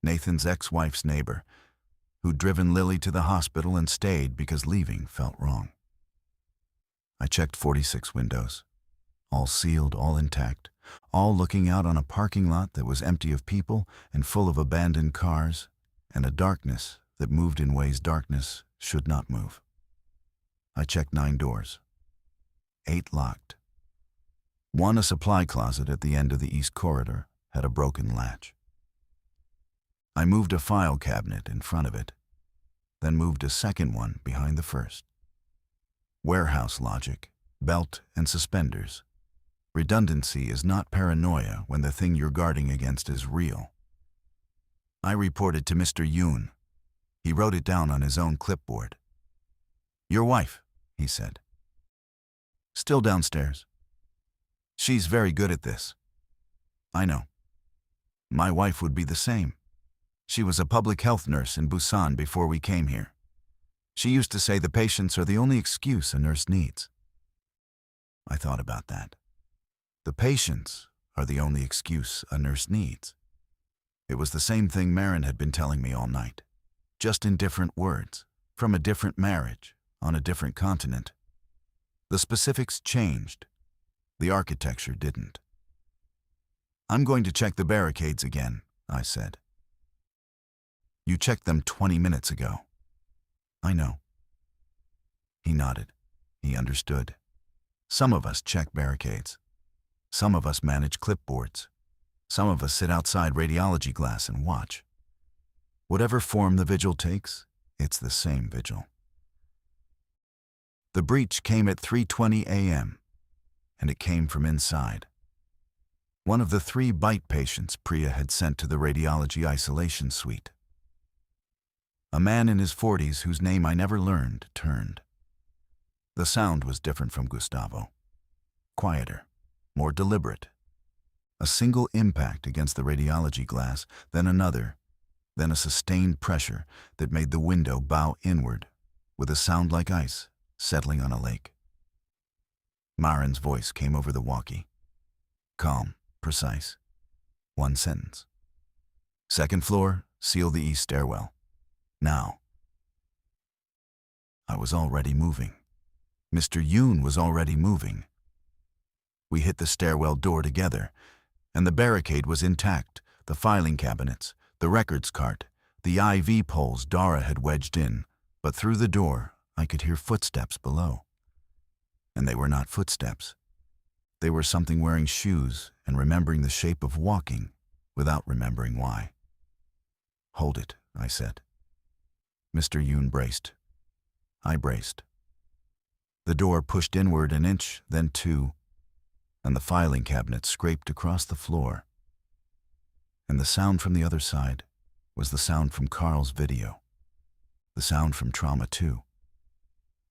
Nathan's ex-wife's neighbor, who'd driven Lily to the hospital and stayed because leaving felt wrong. I checked 46 windows, all sealed, all intact, all looking out on a parking lot that was empty of people and full of abandoned cars, and a darkness that moved in ways darkness should not move. I checked 9 doors, 8 locked. One, a supply closet at the end of the east corridor, had a broken latch. I moved a file cabinet in front of it, then moved a second one behind the first. Warehouse logic, belt and suspenders. Redundancy is not paranoia when the thing you're guarding against is real. I reported to Mr. Yoon. He wrote it down on his own clipboard. "Your wife," he said. "Still downstairs. She's very good at this." "I know. My wife would be the same. She was a public health nurse in Busan before we came here. She used to say the patients are the only excuse a nurse needs." I thought about that. The patients are the only excuse a nurse needs. It was the same thing Marin had been telling me all night, just in different words, from a different marriage, on a different continent. The specifics changed. The architecture didn't. "I'm going to check the barricades again," I said. "You checked them 20 minutes ago." "I know." He nodded. He understood. Some of us check barricades. Some of us manage clipboards. Some of us sit outside radiology glass and watch. Whatever form the vigil takes, it's the same vigil. The breach came at 3:20 a.m., and it came from inside. One of the 3 bite patients Priya had sent to the radiology isolation suite. A man in his 40s whose name I never learned turned. The sound was different from Gustavo. Quieter, more deliberate. A single impact against the radiology glass, then another, then a sustained pressure that made the window bow inward, with a sound like ice settling on a lake. Marin's voice came over the walkie. Calm, precise. 1 sentence. "Second floor, seal the east stairwell. Now." I was already moving. Mr. Yoon was already moving. We hit the stairwell door together, and the barricade was intact, the filing cabinets, the records cart, the IV poles Dara had wedged in, but through the door I could hear footsteps below. And they were not footsteps. They were something wearing shoes and remembering the shape of walking without remembering why. "Hold it," I said. Mr. Yoon braced. I braced. The door pushed inward an inch, then 2, and the filing cabinet scraped across the floor. And the sound from the other side was the sound from Carl's video. The sound from Trauma 2.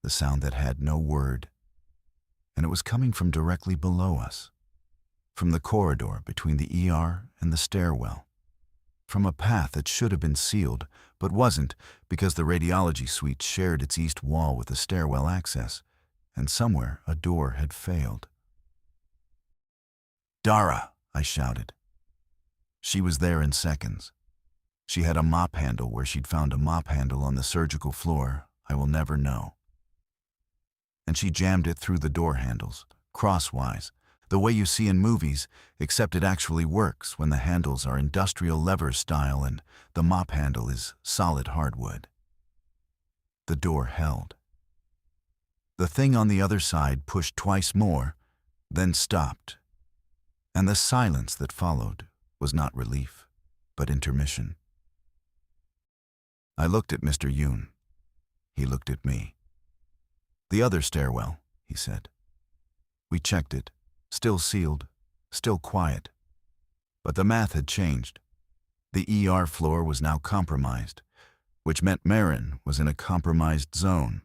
The sound that had no word. And it was coming from directly below us. From the corridor between the ER and the stairwell. From a path that should have been sealed, but wasn't because the radiology suite shared its east wall with the stairwell access, and somewhere a door had failed. "Dara!" I shouted. She was there in seconds. She had a mop handle where she'd found a mop handle on the surgical floor, I will never know. And she jammed it through the door handles, crosswise, the way you see in movies, except it actually works when the handles are industrial lever style and the mop handle is solid hardwood. The door held. The thing on the other side pushed twice more, then stopped. And the silence that followed was not relief, but intermission. I looked at Mr. Yoon. He looked at me. "The other stairwell," he said. We checked it, still sealed, still quiet. But the math had changed. The ER floor was now compromised, which meant Marin was in a compromised zone,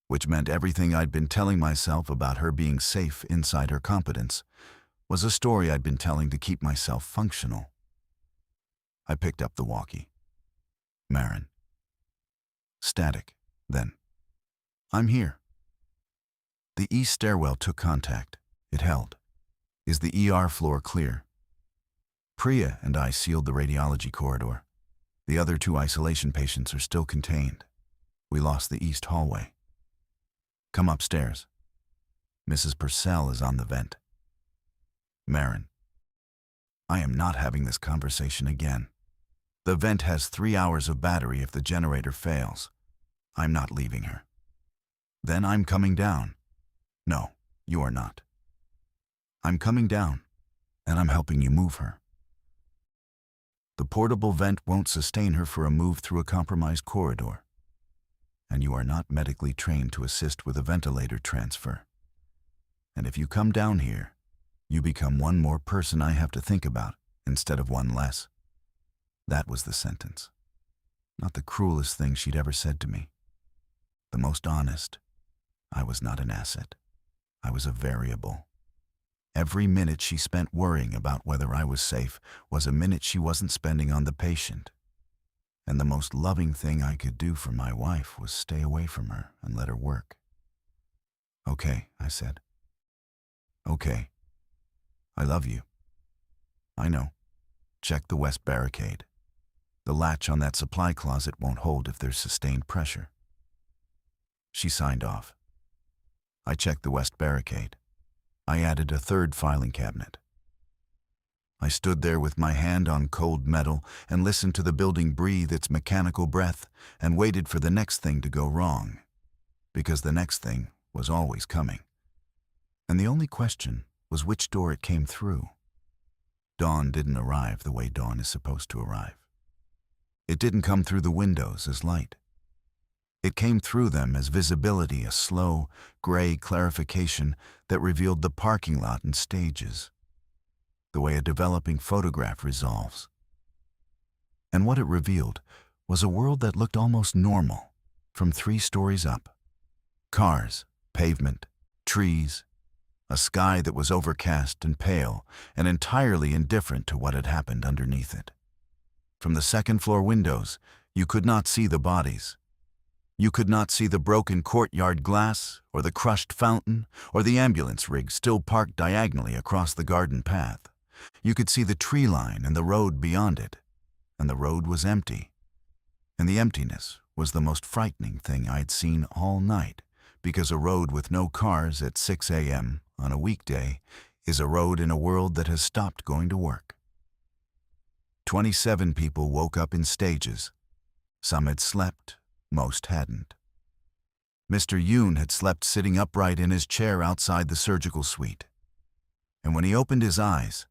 which meant everything I'd been telling myself about her being safe inside her competence was a story I'd been telling to keep myself functional. I picked up the walkie. Marin. Static, then. "I'm here." The east stairwell took contact. It held. "Is the ER floor clear?" Priya and I sealed the radiology corridor. The other 2 isolation patients are still contained. We lost the east hallway. "Come upstairs. Mrs. Purcell is on the vent." Marin. I am not having this conversation again. The vent has 3 hours of battery if the generator fails. I'm not leaving her. "Then I'm coming down." "No, you are not." "I'm coming down, and I'm helping you move her." The portable vent won't sustain her for a move through a compromised corridor. And you are not medically trained to assist with a ventilator transfer. And if you come down here, you become one more person I have to think about instead of one less. That was the sentence. Not the cruelest thing she'd ever said to me. The most honest. I was not an asset. I was a variable. Every minute she spent worrying about whether I was safe was a minute she wasn't spending on the patient. And the most loving thing I could do for my wife was stay away from her and let her work. "Okay," I said. "Okay. I love you." I know. Check the west barricade. The latch on that supply closet won't hold if there's sustained pressure. She signed off. I checked the west barricade. I added a third filing cabinet. I stood there with my hand on cold metal and listened to the building breathe its mechanical breath and waited for the next thing to go wrong, because the next thing was always coming. And the only question was which door it came through. Dawn didn't arrive the way dawn is supposed to arrive. It didn't come through the windows as light. It came through them as visibility, a slow, gray clarification that revealed the parking lot in stages, the way a developing photograph resolves. And what it revealed was a world that looked almost normal from 3 stories up. Cars, pavement, trees, a sky that was overcast and pale and entirely indifferent to what had happened underneath it. From the second-floor windows, you could not see the bodies. You could not see the broken courtyard glass, or the crushed fountain, or the ambulance rig still parked diagonally across the garden path. You could see the tree line and the road beyond it, and the road was empty. And the emptiness was the most frightening thing I'd seen all night, because a road with no cars at 6 a.m. on a weekday is a road in a world that has stopped going to work. 27 people woke up in stages. Some had slept, most hadn't. Mr. Yoon had slept sitting upright in his chair outside the surgical suite. And when he opened his eyes,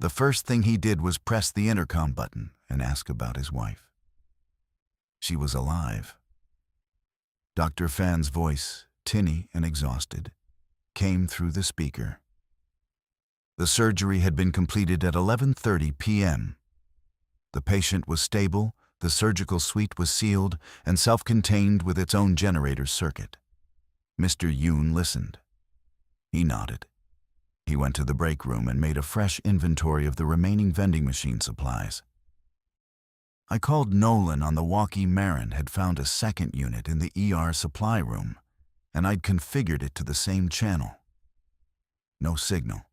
the first thing he did was press the intercom button and ask about his wife. She was alive. Dr. Fan's voice, tinny and exhausted, came through the speaker. The surgery had been completed at 11:30 p.m. The patient was stable, the surgical suite was sealed and self-contained with its own generator circuit. Mr. Yoon listened. He nodded. He went to the break room and made a fresh inventory of the remaining vending machine supplies. I called Nolan on the walkie. Marin had found a second unit in the ER supply room, and I'd configured it to the same channel. No signal.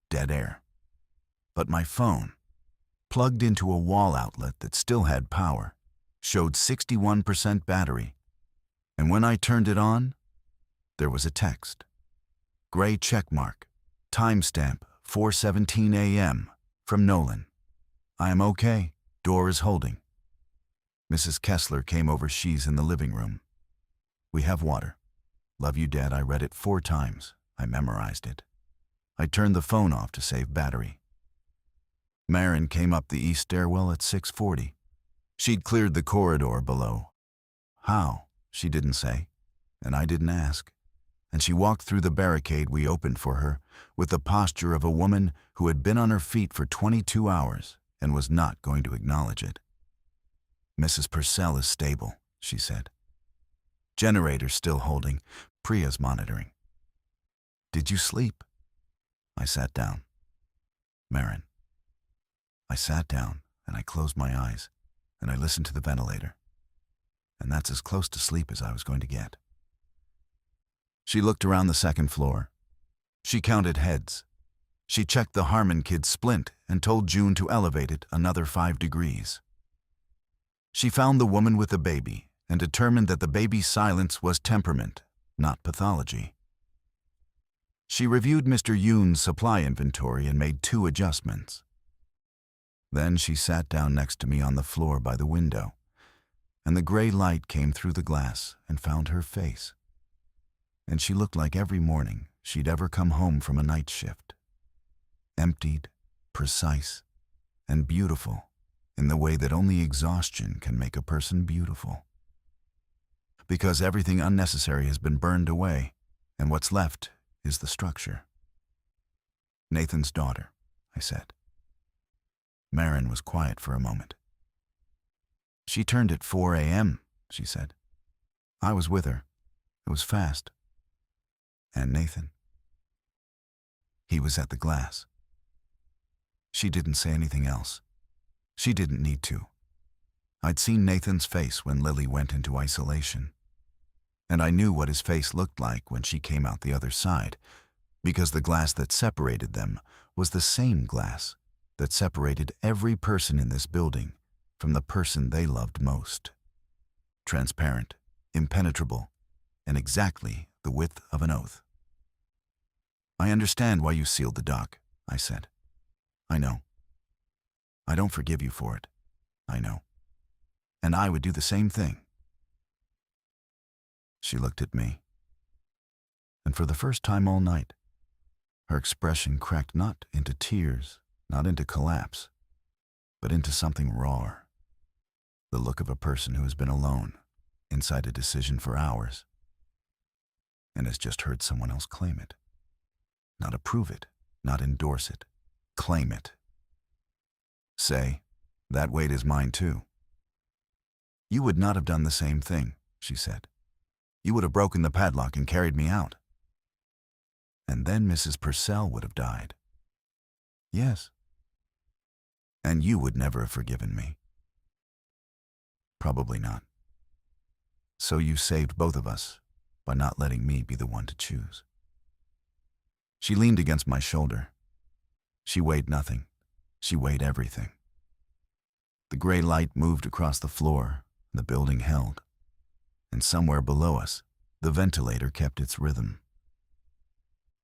Dead air. But my phone, plugged into a wall outlet that still had power, showed 61% battery. And when I turned it on, there was a text. Gray checkmark. Timestamp 4:17 a.m. from Nolan. I am okay. Door is holding. Mrs. Kessler came over. She's in the living room. We have water. Love you, Dad. I read it 4 times. I memorized it. I turned the phone off to save battery. Marin came up the east stairwell at 6:40. She'd cleared the corridor below. How? She didn't say, and I didn't ask. And she walked through the barricade we opened for her with the posture of a woman who had been on her feet for 22 hours and was not going to acknowledge it. Mrs. Purcell is stable, she said. Generator still holding, Priya's monitoring. Did you sleep? I sat down. Marin. I sat down and I closed my eyes and I listened to the ventilator. And that's as close to sleep as I was going to get. She looked around the second floor. She counted heads. She checked the Harmon kid's splint and told June to elevate it another 5 degrees. She found the woman with the baby and determined that the baby's silence was temperament, not pathology. She reviewed Mr. Yoon's supply inventory and made 2 adjustments. Then she sat down next to me on the floor by the window, and the gray light came through the glass and found her face. And she looked like every morning she'd ever come home from a night shift. Emptied, precise, and beautiful in the way that only exhaustion can make a person beautiful. Because everything unnecessary has been burned away, and what's left is the structure. Nathan's daughter, I said. Marin was quiet for a moment. She turned at 4 a.m., she said. I was with her. It was fast. And Nathan? He was at the glass. She didn't say anything else. She didn't need to. I'd seen Nathan's face when Lily went into isolation. And I knew what his face looked like when she came out the other side, because the glass that separated them was the same glass that separated every person in this building from the person they loved most. Transparent, impenetrable, and exactly the width of an oath. "I understand why you sealed the dock," I said. "I know. I don't forgive you for it. I know. And I would do the same thing." She looked at me, and for the first time all night, her expression cracked not into tears, not into collapse, but into something rawer. The look of a person who has been alone inside a decision for hours and has just heard someone else claim it. Not approve it, not endorse it, claim it. Say, "That weight is mine too." "You would not have done the same thing," she said. "You would have broken the padlock and carried me out. And then Mrs. Purcell would have died." "Yes." "And you would never have forgiven me." "Probably not. So you saved both of us by not letting me be the one to choose." She leaned against my shoulder. She weighed nothing. She weighed everything. The gray light moved across the floor, the building held. And somewhere below us, the ventilator kept its rhythm.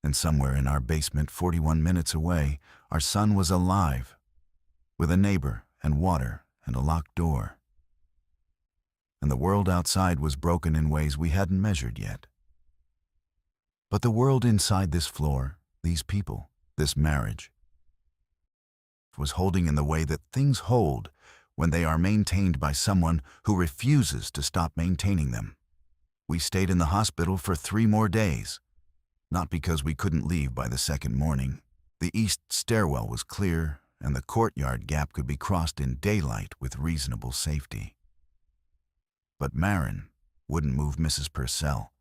And somewhere in our basement 41 minutes away, our son was alive, with a neighbor and water and a locked door. And the world outside was broken in ways we hadn't measured yet. But the world inside this floor, these people, this marriage, was holding in the way that things hold when they are maintained by someone who refuses to stop maintaining them. We stayed in the hospital for 3 more days, not because we couldn't leave by the second morning. The east stairwell was clear, and the courtyard gap could be crossed in daylight with reasonable safety. But Marin wouldn't move Mrs. Purcell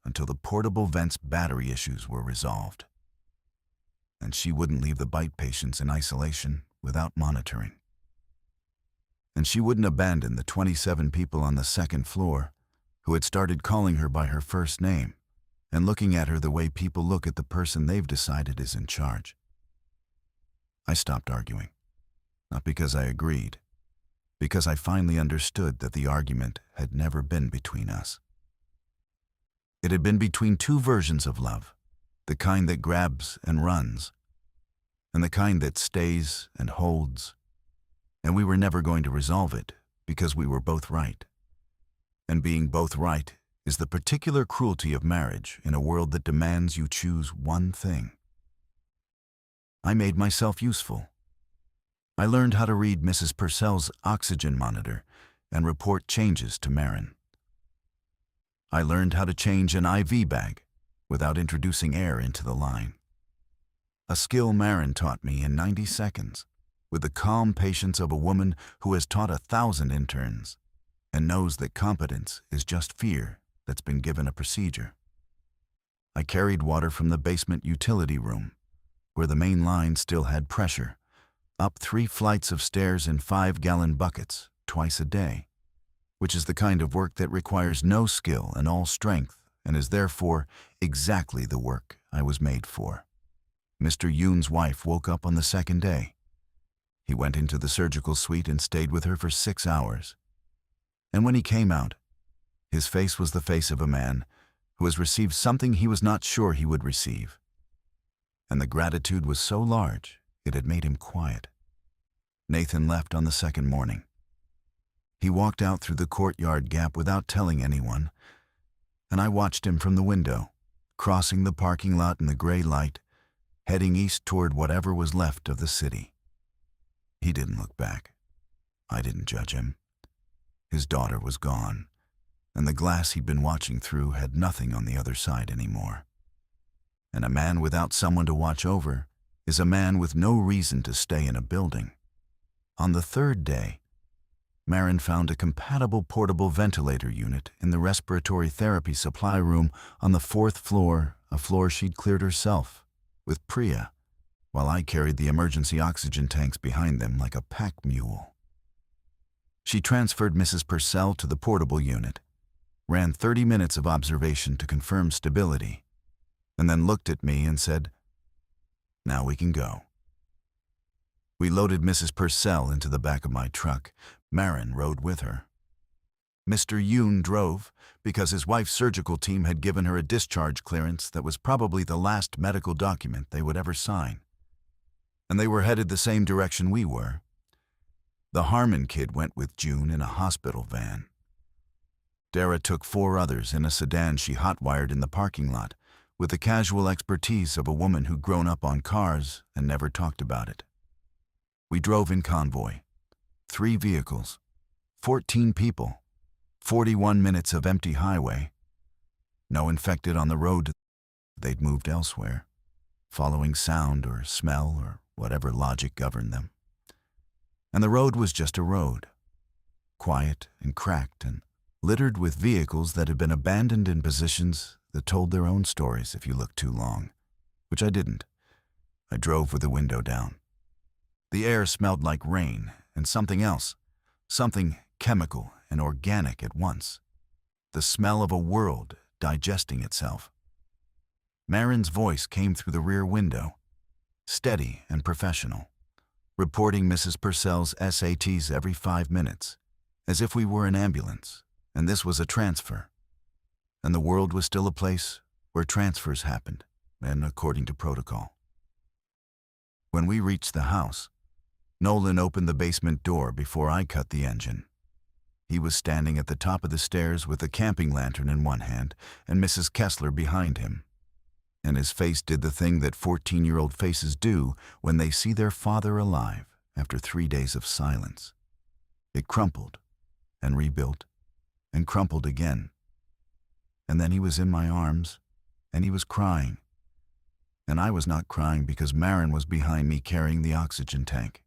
until the portable vent's battery issues were resolved. And she wouldn't leave the bite patients in isolation without monitoring. And she wouldn't abandon the 27 people on the second floor who had started calling her by her first name and looking at her the way people look at the person they've decided is in charge. I stopped arguing, not because I agreed, because I finally understood that the argument had never been between us. It had been between two versions of love, the kind that grabs and runs, and the kind that stays and holds, and we were never going to resolve it because we were both right. And being both right is the particular cruelty of marriage in a world that demands you choose one thing. I made myself useful. I learned how to read Mrs. Purcell's oxygen monitor and report changes to Marin. I learned how to change an IV bag without introducing air into the line. A skill Marin taught me in 90 seconds, with the calm patience of a woman who has taught 1,000 interns and knows that competence is just fear that's been given a procedure. I carried water from the basement utility room, where the main line still had pressure, up 3 flights of stairs in 5-gallon buckets twice a day, which is the kind of work that requires no skill and all strength and is therefore exactly the work I was made for. Mr. Yoon's wife woke up on the second day. He went into the surgical suite and stayed with her for 6 hours. And when he came out, his face was the face of a man who has received something he was not sure he would receive. And the gratitude was so large, it had made him quiet. Nathan left on the second morning. He walked out through the courtyard gap without telling anyone, and I watched him from the window, crossing the parking lot in the gray light, heading east toward whatever was left of the city. He didn't look back. I didn't judge him. His daughter was gone, and the glass he'd been watching through had nothing on the other side anymore. And a man without someone to watch over is a man with no reason to stay in a building. On the third day, Marin found a compatible portable ventilator unit in the respiratory therapy supply room on the 4th floor, a floor she'd cleared herself, with Priya, while I carried the emergency oxygen tanks behind them like a pack mule. She transferred Mrs. Purcell to the portable unit, ran 30 minutes of observation to confirm stability, and then looked at me and said, "Now we can go." We loaded Mrs. Purcell into the back of my truck. Marin rode with her. Mr. Yoon drove because his wife's surgical team had given her a discharge clearance that was probably the last medical document they would ever sign. And they were headed the same direction we were. The Harmon kid went with June in a hospital van. Dara took 4 others in a sedan she hot-wired in the parking lot, with the casual expertise of a woman who'd grown up on cars and never talked about it. We drove in convoy. 3 vehicles, 14 people, 41 minutes of empty highway. No infected on the road. They'd moved elsewhere, following sound or smell or whatever logic governed them. And the road was just a road, quiet and cracked and littered with vehicles that had been abandoned in positions that told their own stories if you looked too long, which I didn't. I drove with the window down. The air smelled like rain and something else, something chemical and organic at once. The smell of a world digesting itself. Marin's voice came through the rear window, steady and professional, reporting Mrs. Purcell's SATs every 5 minutes, as if we were an ambulance, and this was a transfer. And the world was still a place where transfers happened, and according to protocol. When we reached the house, Nolan opened the basement door before I cut the engine. He was standing at the top of the stairs with a camping lantern in one hand and Mrs. Kessler behind him. And his face did the thing that 14-year-old faces do when they see their father alive after 3 days of silence. It crumpled and rebuilt and crumpled again. And then he was in my arms and he was crying. And I was not crying because Marin was behind me carrying the oxygen tank.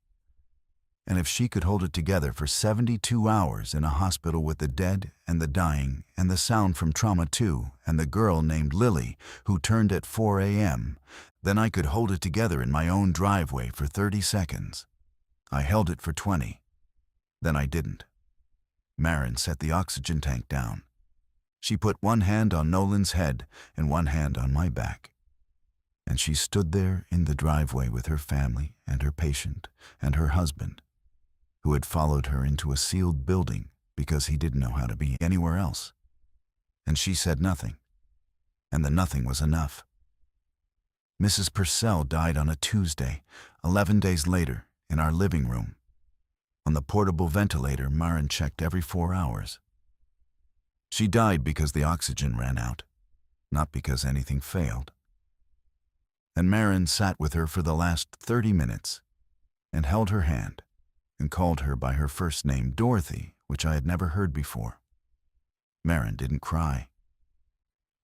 And if she could hold it together for 72 hours in a hospital with the dead and the dying and the sound from trauma 2 and the girl named Lily who turned at 4 a.m., then I could hold it together in my own driveway for 30 seconds. I held it for 20. Then I didn't. Marin set the oxygen tank down. She put one hand on Nolan's head and one hand on my back. And she stood there in the driveway with her family and her patient and her husband, who had followed her into a sealed building because he didn't know how to be anywhere else. And she said nothing, and the nothing was enough. Mrs. Purcell died on a Tuesday, 11 days later, in our living room. On the portable ventilator Marin checked every 4 hours. She died because the oxygen ran out, not because anything failed. And Marin sat with her for the last 30 minutes and held her hand and called her by her first name, Dorothy, which I had never heard before. Marin didn't cry.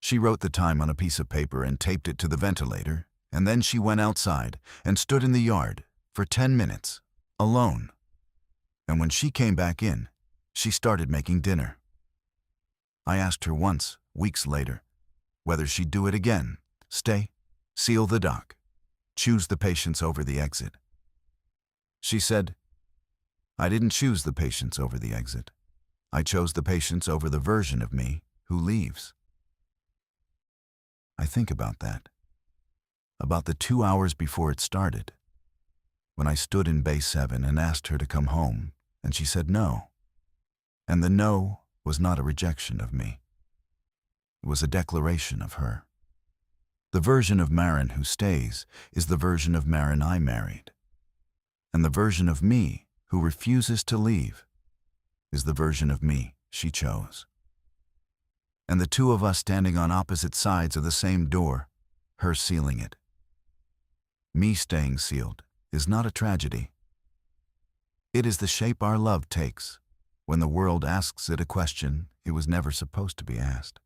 She wrote the time on a piece of paper and taped it to the ventilator, and then she went outside and stood in the yard for 10 minutes, alone. And when she came back in, she started making dinner. I asked her once, weeks later, whether she'd do it again, stay, seal the dock, choose the patients over the exit. She said, I didn't choose the patients over the exit. I chose the patients over the version of me who leaves. I think about that. About the 2 hours before it started, when I stood in Bay 7 and asked her to come home, and she said no. And the no was not a rejection of me. It was a declaration of her. The version of Marin who stays is the version of Marin I married. And the version of me who refuses to leave is the version of me she chose. And the two of us standing on opposite sides of the same door, her sealing it. Me staying sealed is not a tragedy. It is the shape our love takes when the world asks it a question it was never supposed to be asked.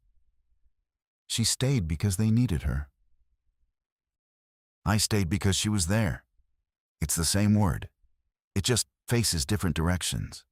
She stayed because they needed her. I stayed because she was there. It's the same word. It just faces different directions.